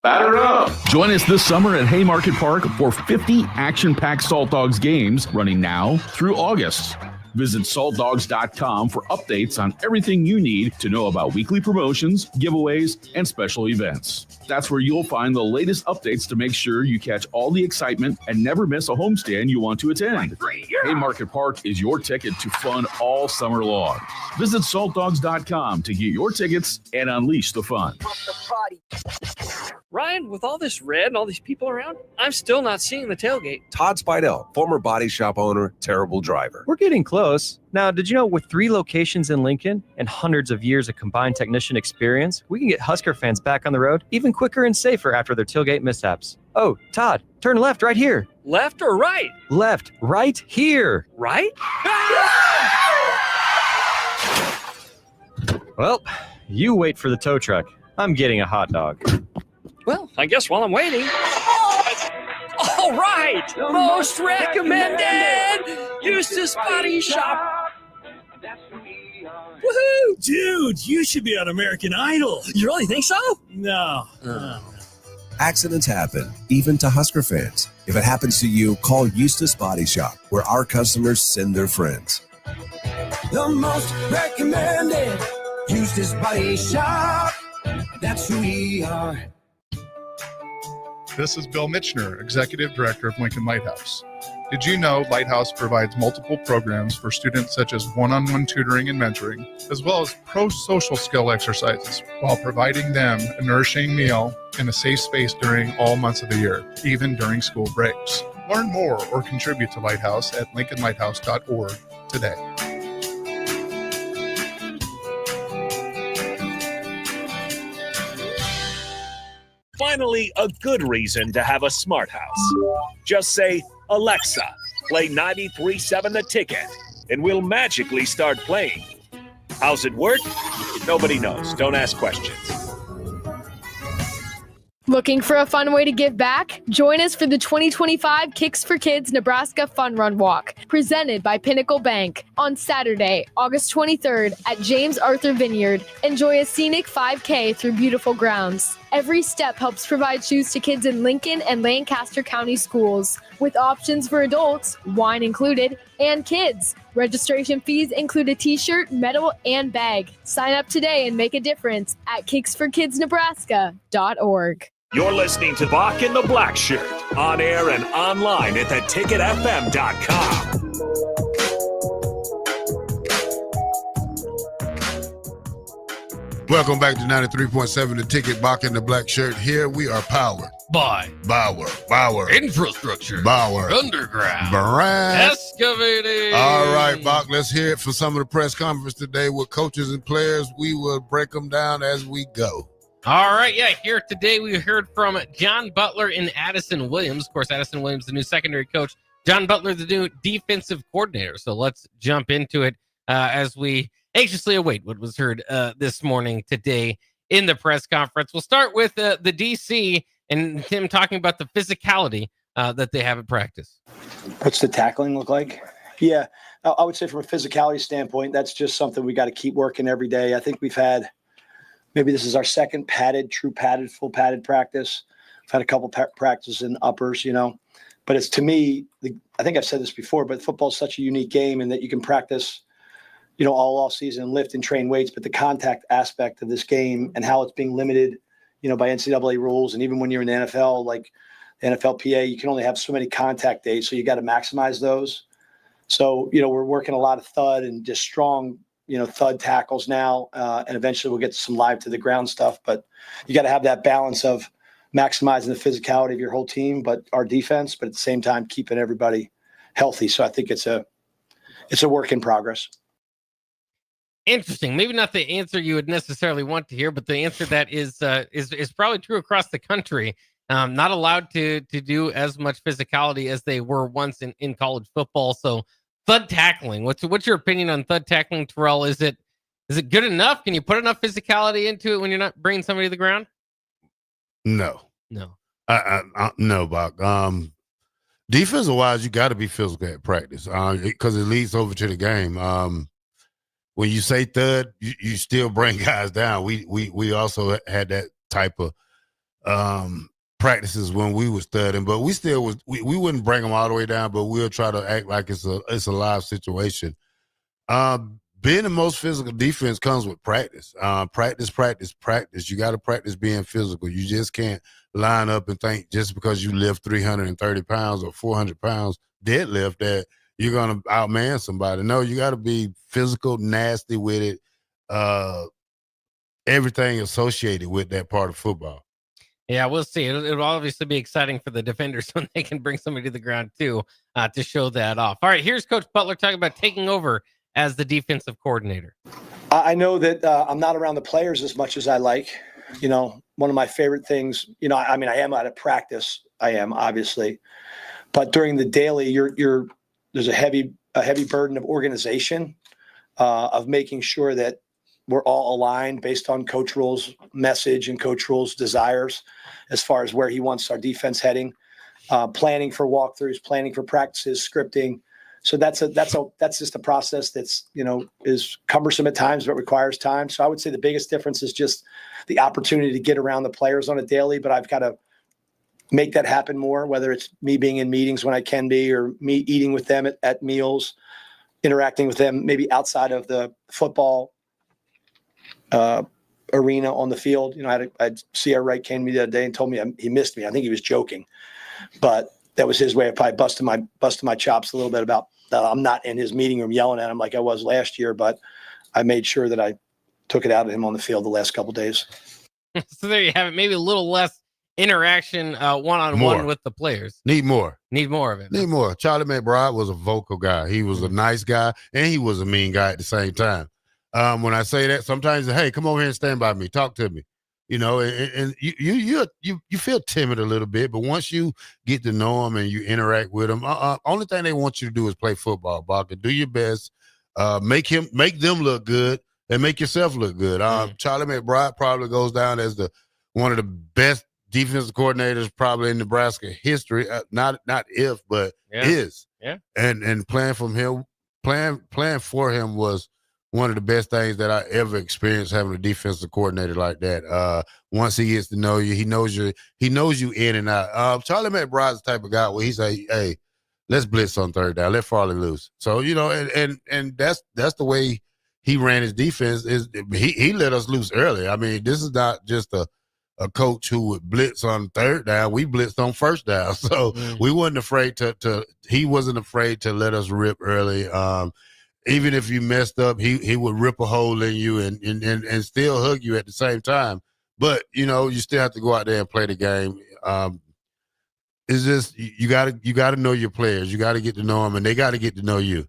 Batter up! Join us this summer at Haymarket Park for 50 action-packed Salt Dogs games running now through August. Visit saltdogs.com for updates on everything you need to know about weekly promotions, giveaways, and special events. That's where you'll find the latest updates to make sure you catch all the excitement and never miss a homestand you want to attend. Haymarket Park is your ticket to fun all summer long. Visit saltdogs.com to get your tickets and unleash the fun. Ryan, with all this red and all these people around, I'm still not seeing the tailgate. Todd Spidell, former body shop owner, terrible driver. We're getting close. Now, did you know with 3 locations in Lincoln and hundreds of years of combined technician experience, we can get Husker fans back on the road even quicker and safer after their tailgate mishaps? Oh, Todd, turn left right here. Left or right? Left, right here. Right? Well, you wait for the tow truck. I'm getting a hot dog. Well, I guess while I'm waiting. All right! Most recommended! Eustace Body Shop! Woohoo! Dude, you should be on American Idol. You really think so? No. Accidents happen, even to Husker fans. If it happens to you, call Eustace Body Shop, where our customers send their friends. The most recommended Eustace Body Shop. That's who we are. This is Bill Mitchner, Executive Director of Lincoln Lighthouse. Did you know Lighthouse provides multiple programs for students such as one-on-one tutoring and mentoring, as well as pro-social skill exercises, while providing them a nourishing meal and a safe space during all months of the year, even during school breaks. Learn more or contribute to Lighthouse at lincolnlighthouse.org today. Finally, a good reason to have a smart house. Just say, Alexa, play 93.7 The Ticket, and we'll magically start playing. How's it work? Nobody knows. Don't ask questions. Looking for a fun way to give back? Join us for the 2025 Kicks for Kids Nebraska Fun Run Walk, presented by Pinnacle Bank. On Saturday, August 23rd at James Arthur Vineyard, enjoy a scenic 5K through beautiful grounds. Every step helps provide shoes to kids in Lincoln and Lancaster County schools, with options for adults, wine included, and kids. Registration fees include a t-shirt, medal, and bag. Sign up today and make a difference at kicksforkidsnebraska.org. You're listening to Bock and the Blackshirt, on air and online at theticketfm.com. Welcome back to 93.7 The Ticket, Bock and the Blackshirt. Here we are powered by Bauer. Infrastructure. Bauer. Underground. Brand. Excavating. All right, Bock, let's hear it for some of the press conference today with coaches and players. We will break them down as we go. All right, here today we heard from John Butler and Addison Williams. Of course, Addison Williams, the new secondary coach. John Butler, the new defensive coordinator. So let's jump into it as we anxiously await what was heard this morning today in the press conference. We'll start with the DC and him talking about the physicality that they have at practice. What's the tackling look like? Yeah, I would say from a physicality standpoint, that's just something we got to keep working every day. I think we've had, maybe this is our second full padded practice. We've had a couple practices in uppers, but it's, to me, I think I've said this before, but football is such a unique game in that you can practice, all off season and lift and train weights, but the contact aspect of this game and how it's being limited, by NCAA rules. And even when you're in the NFL, like the NFLPA, you can only have so many contact days. So you got to maximize those. So, we're working a lot of thud and just strong, thud tackles now. And eventually we'll get to some live to the ground stuff, but you got to have that balance of maximizing the physicality of your whole team, but our defense, but at the same time, keeping everybody healthy. So I think it's a work in progress. Interesting. Maybe not the answer you would necessarily want to hear, but the answer that is probably true across the country. Not allowed to do as much physicality as they were once in college football. So thud tackling. What's your opinion on thud tackling, Terrell? Is it good enough? Can you put enough physicality into it when you're not bringing somebody to the ground? No. No, Bock. Defensive wise, you got to be physical at practice because it leads over to the game. When you say thud, you still bring guys down. We also had that type of practices when we was thudding, but we wouldn't bring them all the way down, but we'll try to act like it's a live situation. Being the most physical defense comes with practice. Practice. You got to practice being physical. You just can't line up and think just because you lift 330 pounds or 400 pounds deadlift that you're going to outman somebody. No, you got to be physical, nasty with it, everything associated with that part of football. Yeah, we'll see. It'll obviously be exciting for the defenders when they can bring somebody to the ground, too, to show that off. All right, here's Coach Butler talking about taking over as the defensive coordinator. I know that I'm not around the players as much as I like. You know, one of my favorite things, you know, I mean, I am out of practice. I am, obviously. But during the daily, there's a heavy burden of organization, of making sure that we're all aligned based on Coach Rule's message and Coach Rule's desires as far as where he wants our defense heading, planning for walkthroughs, planning for practices, scripting. So that's just a process that's, you know, is cumbersome at times, but requires time. So I would say the biggest difference is just the opportunity to get around the players on a daily, but I've got to make that happen more, whether it's me being in meetings when I can be, or me eating with them at meals, interacting with them, maybe outside of the football arena on the field. You know, I had C.R. Wright came to me the other day and told me he missed me. I think he was joking, but that was his way of probably busting my chops a little bit about I'm not in his meeting room yelling at him like I was last year, but I made sure that I took it out of him on the field the last couple of days. So there you have it. Maybe a little less interaction one-on-one with the players. Need more of it. Need more. Charlie McBride was a vocal guy. He was a nice guy, and he was a mean guy at the same time. When I say that, sometimes, hey, come over here and stand by me. Talk to me. You know, and you feel timid a little bit, but once you get to know them and you interact with them, only thing they want you to do is play football, Bock, and do your best. Make them look good and make yourself look good. Charlie McBride probably goes down as one of the best defensive coordinators probably in Nebraska history. Not if, but is. Yeah. And playing for him was one of the best things that I ever experienced, having a defensive coordinator like that. Once he gets to know you, he knows you in and out. Charlie McBride's the type of guy where he say, hey, let's blitz on third down. Let Farley loose. So, you know, and that's the way he ran his defense. He let us loose early. I mean, this is not just a coach who would blitz on third down. We blitzed on first down. So we wasn't afraid he wasn't afraid to let us rip early. Even if you messed up, he would rip a hole in you and still hug you at the same time. But, you know, you still have to go out there and play the game. It's just you got to know your players. You got to get to know them, and they got to get to know you.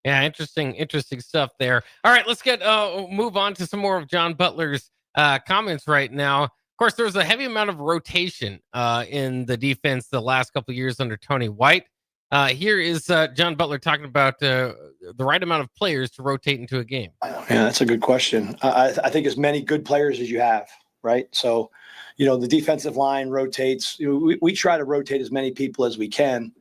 Yeah, interesting stuff there. All right, let's move on to some more of John Butler's comments right now. Of course, there was a heavy amount of rotation in the defense the last couple of years under Tony White. Here is John Butler talking about the right amount of players to rotate into a game. Yeah, that's a good question. I think as many good players as you have, right? So, you know, the defensive line rotates. We try to rotate as many people as we can.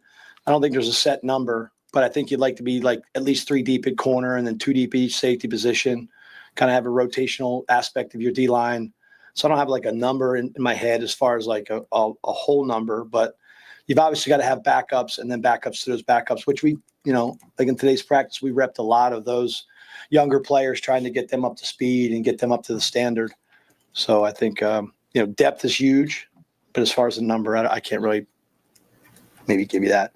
I don't think there's a set number, but I think you'd like to be like at least 3 deep at corner and then 2 deep each safety position, kind of have a rotational aspect of your D-line. So I don't have like a number in my head as far as like a whole number, but you've obviously got to have backups and then backups to those backups, which we, you know, like in today's practice, we repped a lot of those younger players, trying to get them up to speed and get them up to the standard. So I think, you know, depth is huge, but as far as the number, I can't really maybe give you that.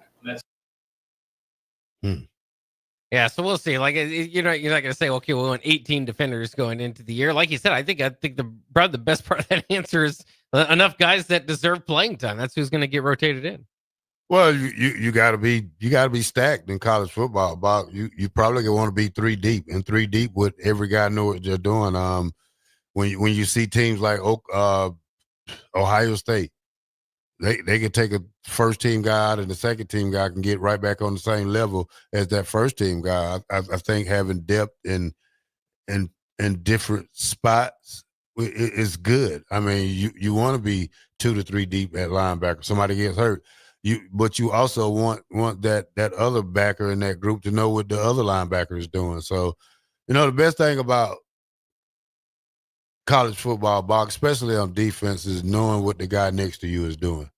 Yeah, so we'll see. Like, you're not going to say, okay, we want 18 defenders going into the year. Like you said, I think probably the best part of that answer is enough guys that deserve playing time. That's who's going to get rotated in. Well, you got to be stacked in college football. Bob, you probably want to be 3 deep, and 3 deep with every guy know what they're doing. When you see teams like Ohio State, they can take a first team guy out and the second team guy can get right back on the same level as that first team guy. I think having depth in different spots is good. I mean, you want to be 2 to 3 deep at linebacker. Somebody gets hurt, but you also want that other backer in that group to know what the other linebacker is doing. So, you know, the best thing about college football, Bock, especially on defense, is knowing what the guy next to you is doing.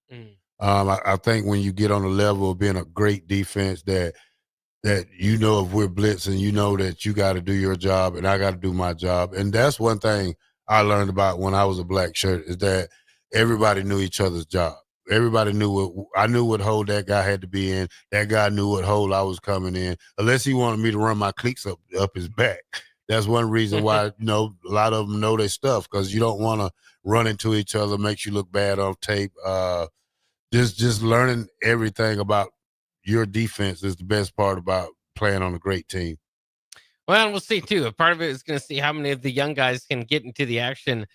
I think when you get on the level of being a great defense, that that you know if we're blitzing, you know that you got to do your job and I got to do my job. And that's one thing I learned about when I was a black shirt is that everybody knew each other's job. Everybody knew I knew what hole that guy had to be in. That guy knew what hole I was coming in, unless he wanted me to run my cleats up his back. That's one reason why, a lot of them know their stuff, because you don't want to run into each other, makes you look bad on tape. Just learning everything about your defense is the best part about playing on a great team. Well, we'll see too. Part of it is going to see how many of the young guys can get into the action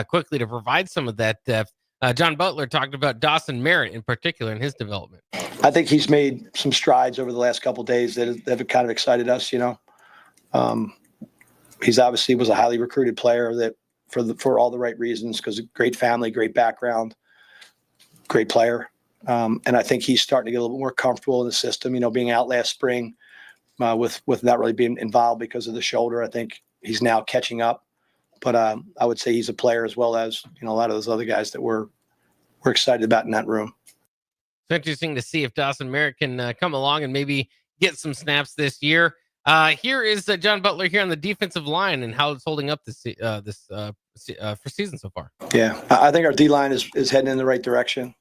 quickly to provide some of that depth. John Butler talked about Dawson Merritt in particular in his development. I think he's made some strides over the last couple of days that have kind of excited us. He's obviously was a highly recruited player that for all the right reasons, because great family, great background, great player. And I think he's starting to get a little bit more comfortable in the system, being out last spring with not really being involved because of the shoulder. I think he's now catching up. But I would say he's a player as well as, a lot of those other guys that we're excited about in that room. It's interesting to see if Dawson Merritt can come along and maybe get some snaps this year. Here is John Butler here on the defensive line and how it's holding up this for season so far. Yeah, I think our D-line is heading in the right direction.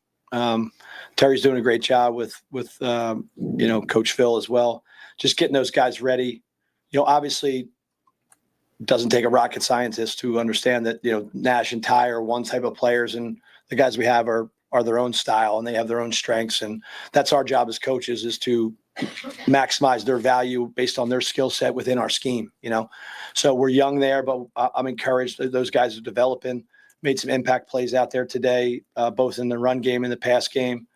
Terry's doing a great job with Coach Phil as well, just getting those guys ready. Obviously, it doesn't take a rocket scientist to understand that Nash and Ty are one type of players, and the guys we have are their own style and they have their own strengths, and that's our job as coaches, is to maximize their value based on their skill set within our scheme. So we're young there, but I'm encouraged that those guys are developing. Made some impact plays out there today, both in the run game and the pass game.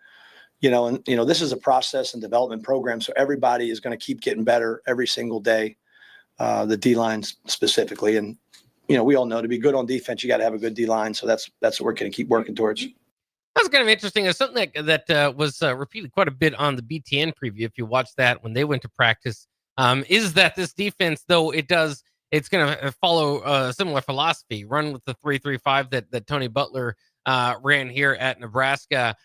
This is a process and development program, so everybody is going to keep getting better every single day. The D-line specifically, and we all know to be good on defense, you got to have a good D-line. So that's what we're going to keep working towards. That's kind of interesting. It's something that was repeated quite a bit on the BTN preview. If you watch that when they went to practice, is that this defense, though it's going to follow a similar philosophy, run with the 3-3-5 that Tony Butler ran here at Nebraska.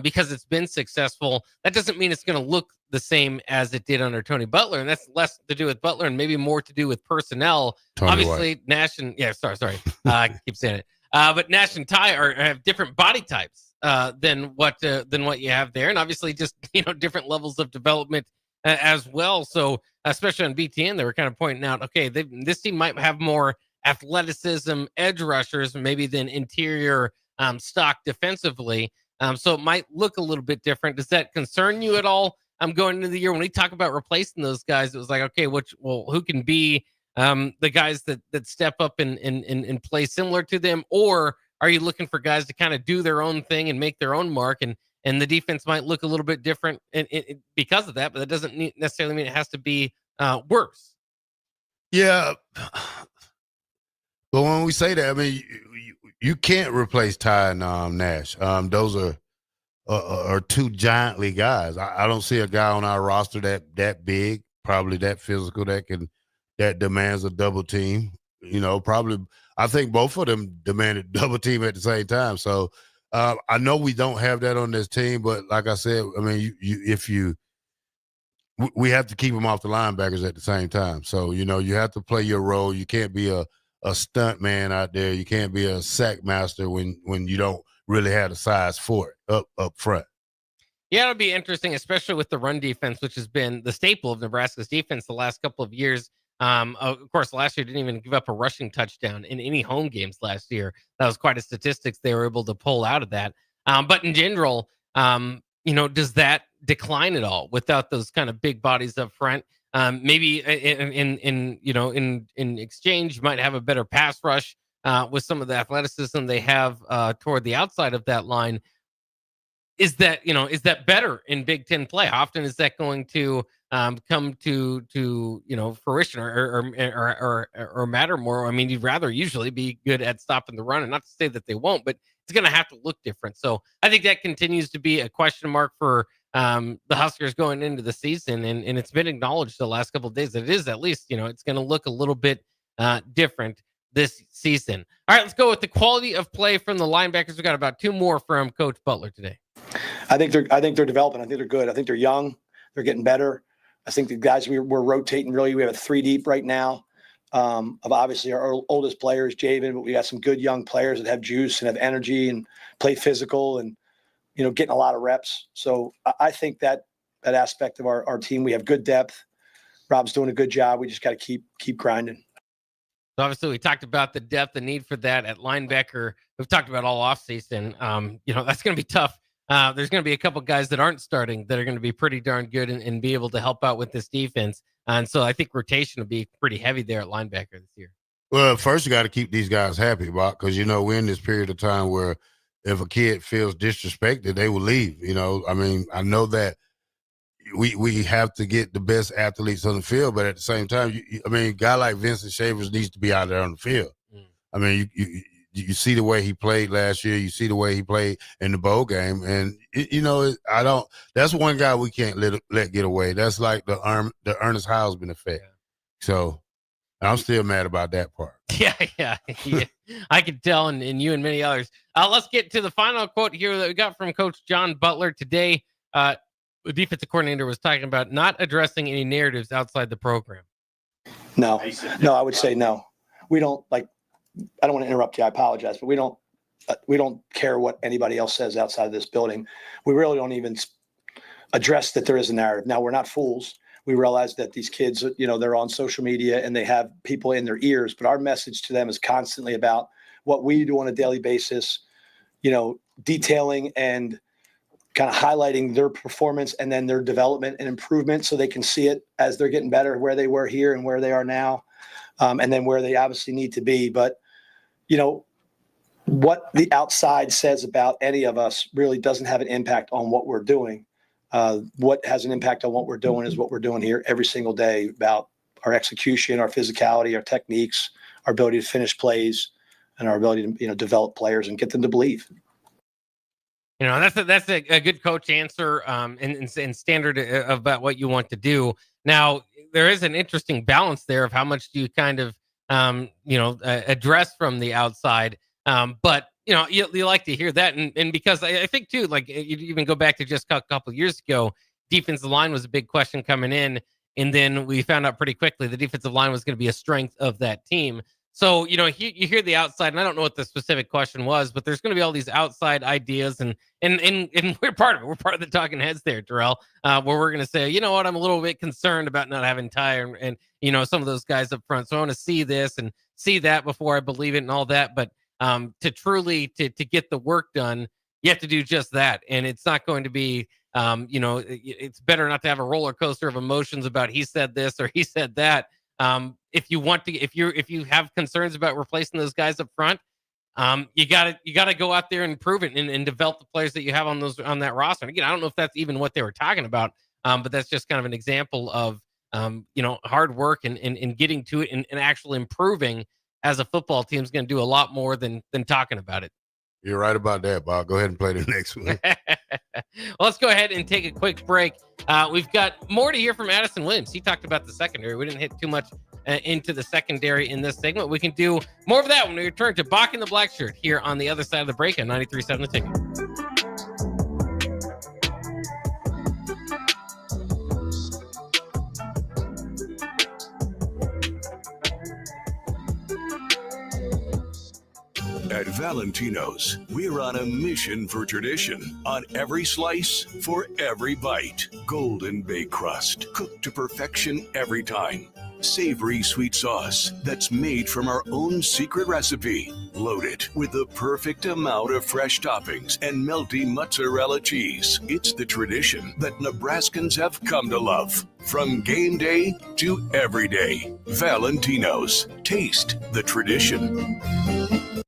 Because it's been successful, that doesn't mean it's going to look the same as it did under Tony Butler, and that's less to do with Butler and maybe more to do with personnel. Tony Obviously, White. Nash and sorry, I keep saying it. But Nash and Ty have different body types than what you have there, and obviously just different levels of development as well. So especially on BTN, they were kind of pointing out, okay, this team might have more athleticism, edge rushers, maybe than interior stock defensively. So it might look a little bit different. Does that concern you at all? Going into the year, when we talk about replacing those guys, it was like, okay, who can be the guys that step up and play similar to them, or are you looking for guys to kind of do their own thing and make their own mark, and the defense might look a little bit different because of that, but that doesn't necessarily mean it has to be worse. Yeah, but when we say that, I mean, you can't replace Ty and Nash. Those are two giantly guys. I don't see a guy on our roster that big, probably that physical, that demands a double team. Probably I think both of them demanded double team at the same time. So I know we don't have that on this team, but like I said, I mean, we have to keep them off the linebackers at the same time. So you have to play your role. You can't be a stunt man out there. You can't be a sack master when you don't really have the size for it up front. Yeah, it'll be interesting, especially with the run defense, which has been the staple of Nebraska's defense the last couple of years. Of course, last year didn't even give up a rushing touchdown in any home games last year. That was quite a statistics they were able to pull out of that. But in general, does that decline at all without those kind of big bodies up front? Maybe in exchange, you might have a better pass rush with some of the athleticism they have toward the outside of that line. Is that better in Big Ten play? How often is that going to come to fruition or matter more? I mean, you'd rather usually be good at stopping the run, and not to say that they won't, but it's going to have to look different. So I think that continues to be a question mark for the Huskers going into the season, and it's been acknowledged the last couple of days that it is at least it's going to look a little bit different this season. All right, let's go with the quality of play from the linebackers. We got about two more from Coach Butler today. I think they're developing. I think they're good. I think they're young. They're getting better. I think the guys we're rotating really, we have a 3 deep right now of obviously our oldest players, Javen, but we got some good young players that have juice and have energy and play physical and, getting a lot of reps. So I think that aspect of our team, we have good depth. Rob's doing a good job. We just got to keep grinding. So obviously we talked about the depth, the need for that at linebacker. We've talked about all offseason. That's going to be tough. There's going to be a couple guys that aren't starting that are going to be pretty darn good and be able to help out with this defense. And so I think rotation will be pretty heavy there at linebacker this year. Well, first you got to keep these guys happy, Bock, because, we're in this period of time where if a kid feels disrespected, they will leave. I know that we have to get the best athletes on the field, but at the same time, a guy like Vincent Shavers needs to be out there on the field. You see the way he played last year. You see the way he played in the bowl game, and that's one guy we can't let get away. That's like the Ernest Hausman effect. Yeah. So I'm still mad about that part. Yeah. I can tell, and you and many others. Let's get to the final quote here that we got from Coach John Butler today. The defensive coordinator was talking about not addressing any narratives outside the program. No, I would say no. We don't I don't want to interrupt you. I apologize, but we don't care what anybody else says outside of this building. We really don't even address that there is a narrative. Now, we're not fools. We realize that these kids, they're on social media and they have people in their ears, but our message to them is constantly about what we do on a daily basis, detailing and kind of highlighting their performance and then their development and improvement so they can see it as they're getting better, where they were here and where they are now. And then where they obviously need to be. But, what the outside says about any of us really doesn't have an impact on what we're doing. What has an impact on what we're doing is what we're doing here every single day about our execution, our physicality, our techniques, our ability to finish plays, and our ability to, develop players and get them to believe. That's a good coach answer and standard about what you want to do. Now, there is an interesting balance there of how much do you kind of, address from the outside. But, you like to hear that. And because I think, too, like you even go back to just a couple of years ago, defensive line was a big question coming in. And then we found out pretty quickly the defensive line was going to be a strength of that team. So, you hear the outside, and I don't know what the specific question was, but there's going to be all these outside ideas, and we're part of it. We're part of the talking heads there, Terrell, where we're going to say, you know what, I'm a little bit concerned about not having Ty and some of those guys up front. So I want to see this and see that before I believe it and all that. But to truly to get the work done, you have to do just that. And it's not going to be, it's better not to have a roller coaster of emotions about he said this or he said that. If you have concerns about replacing those guys up front, you gotta go out there and prove it and develop the players that you have on that roster. And again, I don't know if that's even what they were talking about, but that's just kind of an example of hard work and getting to it and actually improving as a football team is going to do a lot more than talking about it. You're right about that, Bob. Go ahead and play the next one. Well, let's go ahead and take a quick break. We've got more to hear from Addison Williams. He talked about the secondary. We didn't hit too much into the secondary in this segment. We can do more of that when we return to Bock and the Blackshirt here on the other side of the break at 93.7 The Ticket. At Valentino's, we're on a mission for tradition. On every slice, for every bite. Golden baked crust, cooked to perfection every time. Savory sweet sauce that's made from our own secret recipe. Loaded with the perfect amount of fresh toppings and melty mozzarella cheese. It's the tradition that Nebraskans have come to love. From game day to every day. Valentino's. Taste the tradition.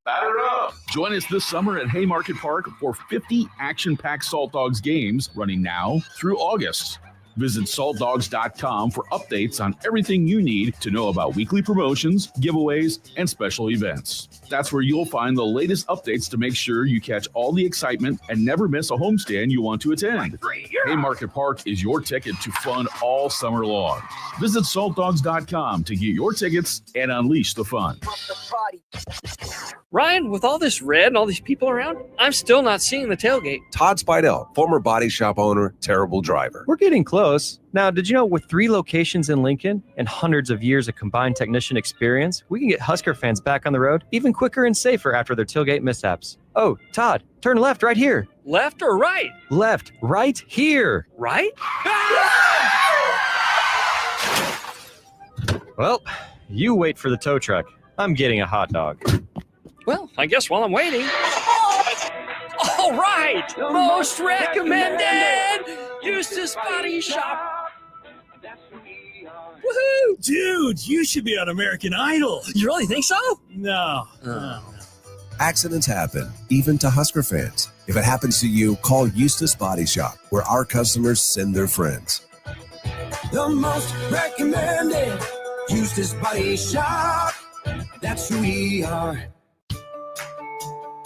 Batter up! Join us this summer at Haymarket Park for 50 action-packed Salt Dogs games running now through August. Visit saltdogs.com for updates on everything you need to know about weekly promotions, giveaways, and special events. That's where you'll find the latest updates to make sure you catch all the excitement and never miss a homestand you want to attend. Haymarket Park is your ticket to fun all summer long. Visit saltdogs.com to get your tickets and unleash the fun. Ryan, with all this red and all these people around, I'm still not seeing the tailgate. Todd Spidell, former body shop owner, terrible driver. We're getting close. Now, did you know with 3 locations in Lincoln and hundreds of years of combined technician experience, we can get Husker fans back on the road even quicker and safer after their tailgate mishaps? Oh, Todd, turn left right here. Left or right? Left, right here. Right? Well, you wait for the tow truck. I'm getting a hot dog. Well, I guess while I'm waiting. All right! Most recommended! Eustace Body Shop! Woohoo! Dude, you should be on American Idol. You really think so? No. Accidents happen, even to Husker fans. If it happens to you, call Eustace Body Shop, where our customers send their friends. The most recommended Eustace Body Shop. That's who we are.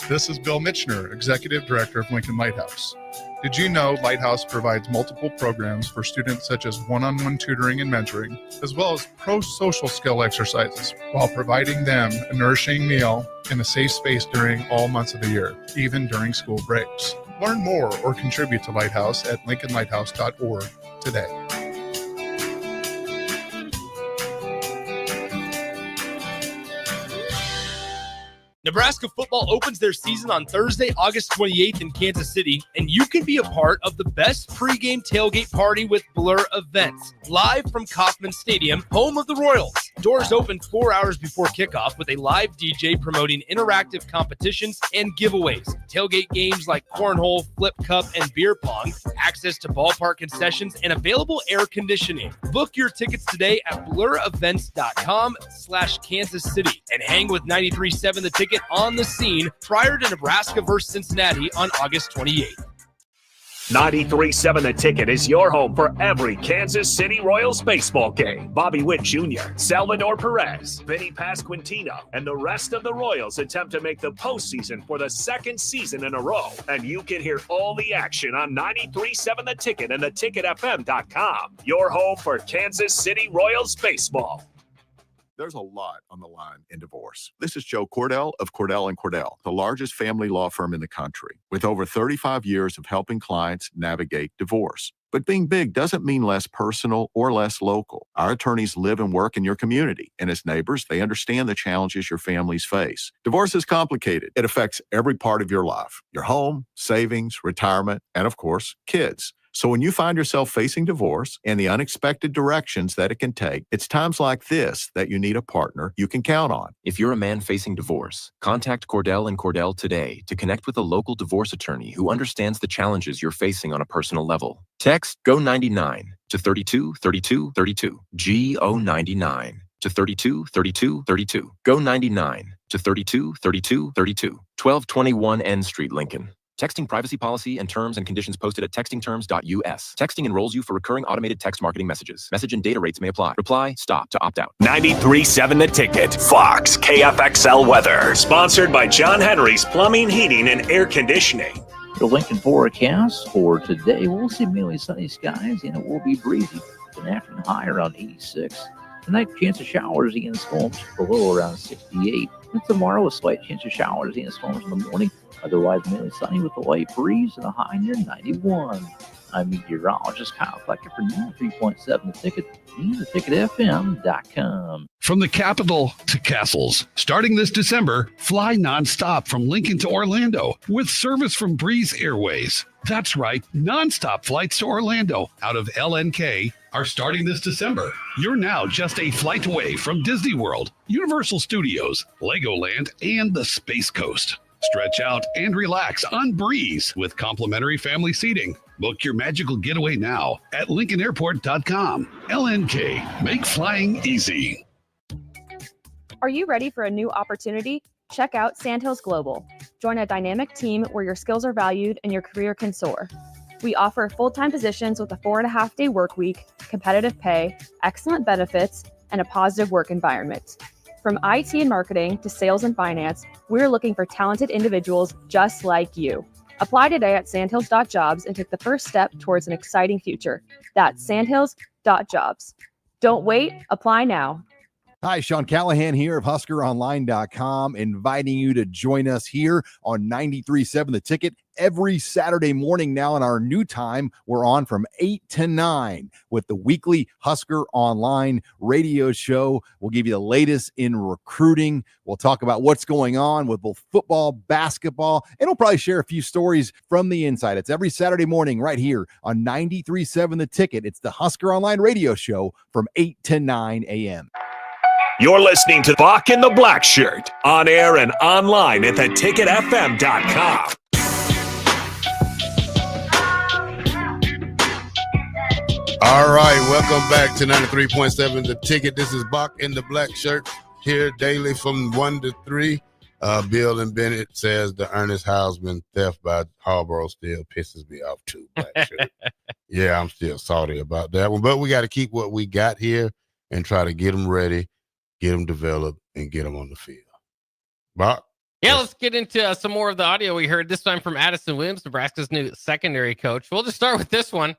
This is Bill Mitchner, Executive Director of Lincoln Lighthouse. Did you know Lighthouse provides multiple programs for students such as one-on-one tutoring and mentoring, as well as pro-social skill exercises, while providing them a nourishing meal and a safe space during all months of the year, even during school breaks? Learn more or contribute to Lighthouse at lincolnlighthouse.org today. Nebraska football opens their season on Thursday, August 28th in Kansas City, and you can be a part of the best pregame tailgate party with Blur Events, live from Kauffman Stadium, home of the Royals. Doors open 4 hours before kickoff with a live DJ promoting interactive competitions and giveaways. Tailgate games like cornhole, flip cup, and beer pong, access to ballpark concessions, and available air conditioning. Book your tickets today at blurevents.com/Kansas City and hang with 93.7 The Ticket on the scene prior to Nebraska versus Cincinnati on August 28th. 93.7 The Ticket is your home for every Kansas City Royals baseball game. Bobby Witt Jr., Salvador Perez, Vinny Pasquantino, and the rest of the Royals attempt to make the postseason for the second season in a row. And you can hear all the action on 93.7 The Ticket and theticketfm.com. Your home for Kansas City Royals baseball. There's a lot on the line in divorce. This is Joe Cordell of Cordell & Cordell, the largest family law firm in the country, with over 35 years of helping clients navigate divorce. But being big doesn't mean less personal or less local. Our attorneys live and work in your community, and as neighbors, they understand the challenges your families face. Divorce is complicated. It affects every part of your life, your home, savings, retirement, and of course, kids. So when you find yourself facing divorce and the unexpected directions that it can take, it's times like this that you need a partner you can count on. If you're a man facing divorce, contact Cordell & Cordell today to connect with a local divorce attorney who understands the challenges you're facing on a personal level. Text GO99 to 323232. GO99 to 323232. GO99 to 323232. 1221 N Street, Lincoln. Texting privacy policy and terms and conditions posted at textingterms.us. Texting enrolls you for recurring automated text marketing messages. Message and data rates may apply. Reply, stop to opt out. 93.7 The Ticket. Fox KFXL weather. Sponsored by John Henry's Plumbing, Heating, and Air Conditioning. The Lincoln forecast for today, we'll see mainly sunny skies and it will be breezy. An afternoon high around 86. Tonight, chance of showers and storms below around 68. And tomorrow, a slight chance of showers and storms in the morning. Otherwise, mainly sunny with a light breeze and a high near 91. I'm meteorologist Kyle Flecker for 93.7 The Ticket and theticketfm.com. From the capital to castles, starting this December, fly nonstop from Lincoln to Orlando with service from Breeze Airways. That's right, nonstop flights to Orlando out of LNK are starting this December. You're now just a flight away from Disney World, Universal Studios, Legoland, and the Space Coast. Stretch out and relax on Breeze with complimentary family seating. Book your magical getaway now at LincolnAirport.com. LNK, make flying easy. Are you ready for a new opportunity? Check out Sandhills Global. Join a dynamic team where your skills are valued and your career can soar. We offer full-time positions with a 4.5-day work week, competitive pay, excellent benefits, and a positive work environment. From IT and marketing to sales and finance, we're looking for talented individuals just like you. Apply today at sandhills.jobs and take the first step towards an exciting future. That's sandhills.jobs. Don't wait, apply now. Hi, Sean Callahan here of HuskerOnline.com, inviting you to join us here on 93.7 The Ticket every Saturday morning now. In our new time, we're on from 8 to 9 with the weekly Husker Online radio show. We'll give you the latest in recruiting. We'll talk about what's going on with both football, basketball, and we'll probably share a few stories from the inside. It's every Saturday morning right here on 93.7 The Ticket. It's the Husker Online radio show from 8 to 9 a.m. You're listening to Bock and the Blackshirt on air and online at theticketfm.com. All right, welcome back to 93.7 The Ticket. This is Bock and the Blackshirt here daily from 1 to 3. Bill and Bennett says the Ernest Hausman theft by Harborough still pisses me off too. Blackshirt. Yeah, I'm still salty about that one, but we got to keep what we got here and try to get them ready, get them developed, and get them on the field. Bock? Yeah, let's get into some more of the audio we heard, this time from Addison Williams, Nebraska's new secondary coach. We'll just start with this one.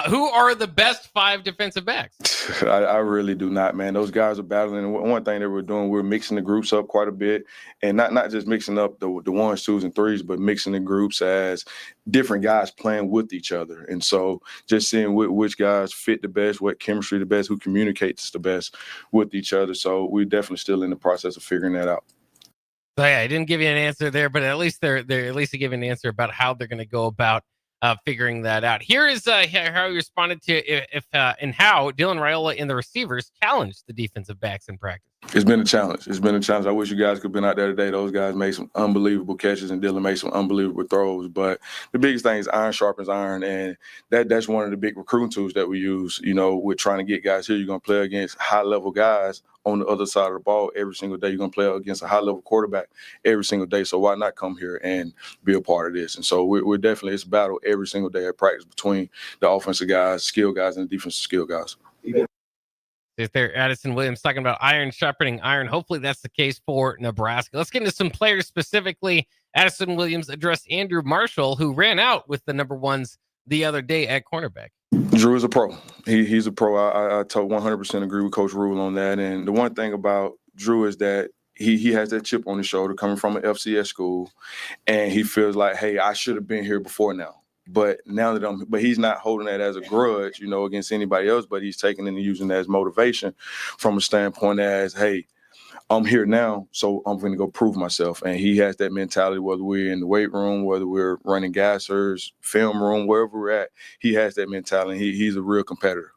Who are the best 5 defensive backs? I really do not, man. Those guys are battling. And one thing that we're doing, we're mixing the groups up quite a bit, and not just mixing up the 1s, 2s, and 3s, but mixing the groups as different guys playing with each other. And so just seeing which guys fit the best, what chemistry the best, who communicates the best with each other. So we're definitely still in the process of figuring that out. So yeah, I didn't give you an answer there, but at least they're at least giving an answer about how they're going to go about figuring that out. Here is how he responded to if and how Dylan Raiola and the receivers challenged the defensive backs in practice. It's been a challenge. I wish you guys could have been out there today. Those guys made some unbelievable catches, and Dylan made some unbelievable throws. But the biggest thing is iron sharpens iron, and that's one of the big recruiting tools that we use. You know, we're trying to get guys here. You're going to play against high-level guys on the other side of the ball every single day. You're going to play against a high-level quarterback every single day. So why not come here and be a part of this? And so we're definitely, it's a battle every single day at practice between the offensive guys, skill guys, and the defensive skill guys. If they're Addison Williams talking about iron sharpening iron, hopefully that's the case for Nebraska. Let's get into some players specifically. Addison Williams addressed Andrew Marshall, who ran out with the number 1s the other day at cornerback. Drew is a pro. He's a pro. I 100% agree with Coach Rule on that. And the one thing about Drew is that he has that chip on his shoulder coming from an FCS school, and he feels like, hey, I should have been here before now. But now that but he's not holding that as a grudge, against anybody else, but he's taking it and using that as motivation from a standpoint as, hey, I'm here now, so I'm going to go prove myself. And he has that mentality, whether we're in the weight room, whether we're running gassers, film room, wherever we're at, he has that mentality. He's a real competitor.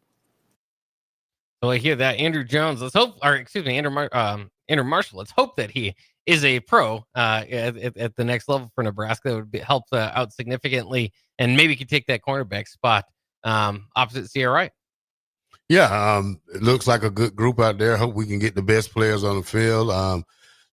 So I hear that. Andrew Jones, Andrew Marshall, let's hope that he is a pro at the next level for Nebraska. That would help out significantly, and maybe could take that cornerback spot opposite Sierra Wright. Yeah, it looks like a good group out there. Hope we can get the best players on the field.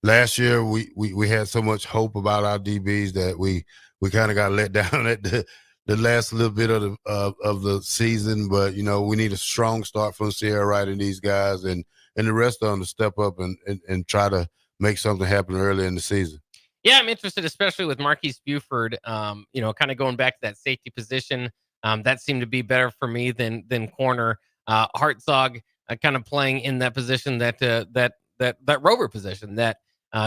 Last year, we had so much hope about our DBs that we kind of got let down at the last little bit of the season. But, we need a strong start from Sierra Wright and these guys, and the rest of them to step up and try to make something happen early in the season. Yeah, I'm interested, especially with Marquise Buford, kind of going back to that safety position. That seemed to be better for me than corner. Hartzog kind of playing in that position that Rover position that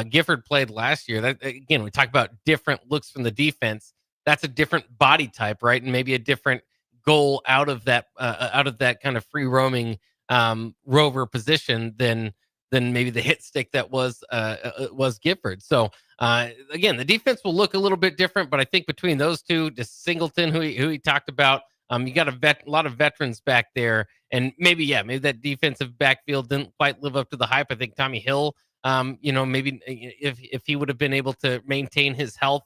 Gifford played last year. That again, we talk about different looks from the defense. That's a different body type, right? And maybe a different goal out of that kind of free roaming Rover position than maybe the hit stick that was Gifford. So again, the defense will look a little bit different, but I think between those two, just Singleton, who he talked about, you got a lot of veterans back there, and maybe that defensive backfield didn't quite live up to the hype. I think Tommy Hill, maybe if he would have been able to maintain his health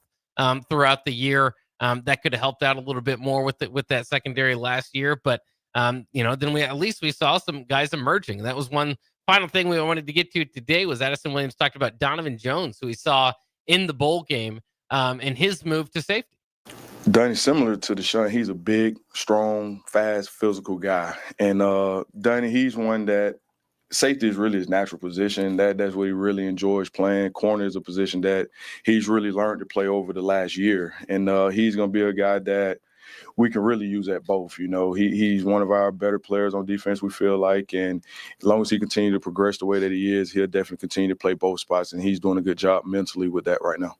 throughout the year, that could have helped out a little bit more with that secondary last year. But then we saw some guys emerging. That was one final thing we wanted to get to today. Was Addison Williams talked about Donovan Jones, who we saw in the bowl game, and his move to safety. Dunny, similar to Deshaun, he's a big, strong, fast, physical guy. And Dunny, he's one that safety is really his natural position. That's what he really enjoys playing. Corner is a position that he's really learned to play over the last year. And he's going to be a guy that we can really use at both. You know, he's one of our better players on defense, we feel like, and as long as he continues to progress the way that he is, he'll definitely continue to play both spots, and he's doing a good job mentally with that right now.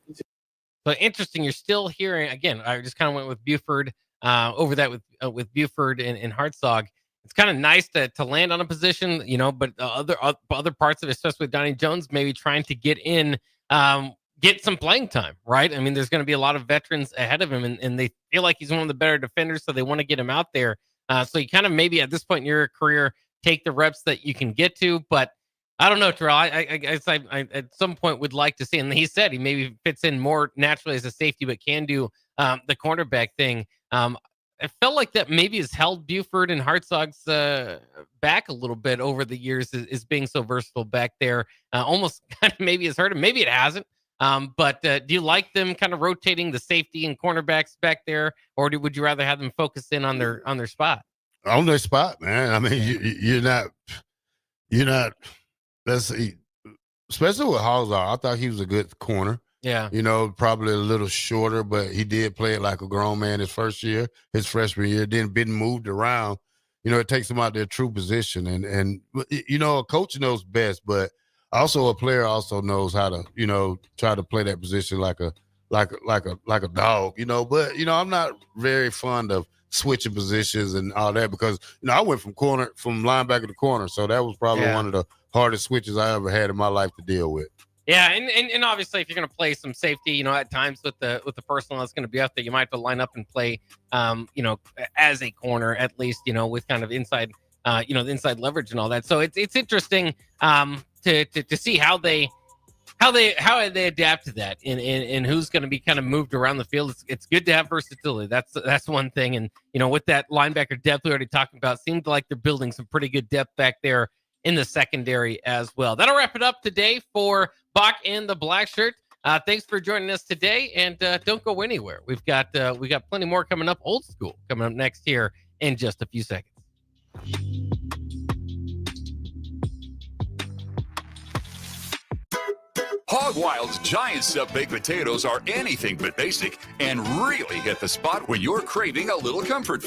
But interesting, you're still hearing, again, I just kind of went with Buford over that with Buford and Hartzog. It's kind of nice to land on a position, you know, but other parts of it, especially with Donnie Jones, maybe trying to get in, get some playing time, right? I mean, there's going to be a lot of veterans ahead of him, and they feel like he's one of the better defenders, so they want to get him out there. So you kind of maybe at this point in your career take the reps that you can get to, but I don't know, Terrell. I at some point would like to see, and he said he maybe fits in more naturally as a safety, but can do the cornerback thing. I felt like that maybe has held Buford and Hartzog's back a little bit over the years, is being so versatile back there. Almost kind of maybe has hurt him. Maybe it hasn't. But do you like them kind of rotating the safety and cornerbacks back there, or would you rather have them focus in on their spot? On their spot, man. I mean, you're not. Let's see. Especially with Halzar, I thought he was a good corner. Yeah. You know, probably a little shorter, but he did play it like a grown man his freshman year, then been moved around. You know, it takes him out their true position. And you know, a coach knows best, but also a player also knows how to, you know, try to play that position like a dog, you know. But, you know, I'm not very fond of switching positions and all that because, you know, I went from linebacker to corner. So that was probably one of the hardest switches I ever had in my life to deal with. Yeah, and obviously if you're going to play some safety, you know, at times with the personnel that's going to be out there, you might have to line up and play, you know, as a corner at least, you know, with kind of inside, you know, the inside leverage and all that. So it's interesting to see how they adapt to that and who's going to be kind of moved around the field. It's good to have versatility. That's one thing. And, you know, with that linebacker depth we already talked about, seemed like they're building some pretty good depth back there in the secondary as well. That'll wrap it up today for Bock and the Blackshirt. Thanks for joining us today, and don't go anywhere. We've got plenty more coming up, old school coming up next here in just a few seconds. Hog Wild's giant sub baked potatoes are anything but basic and really hit the spot when you're craving a little comfort food.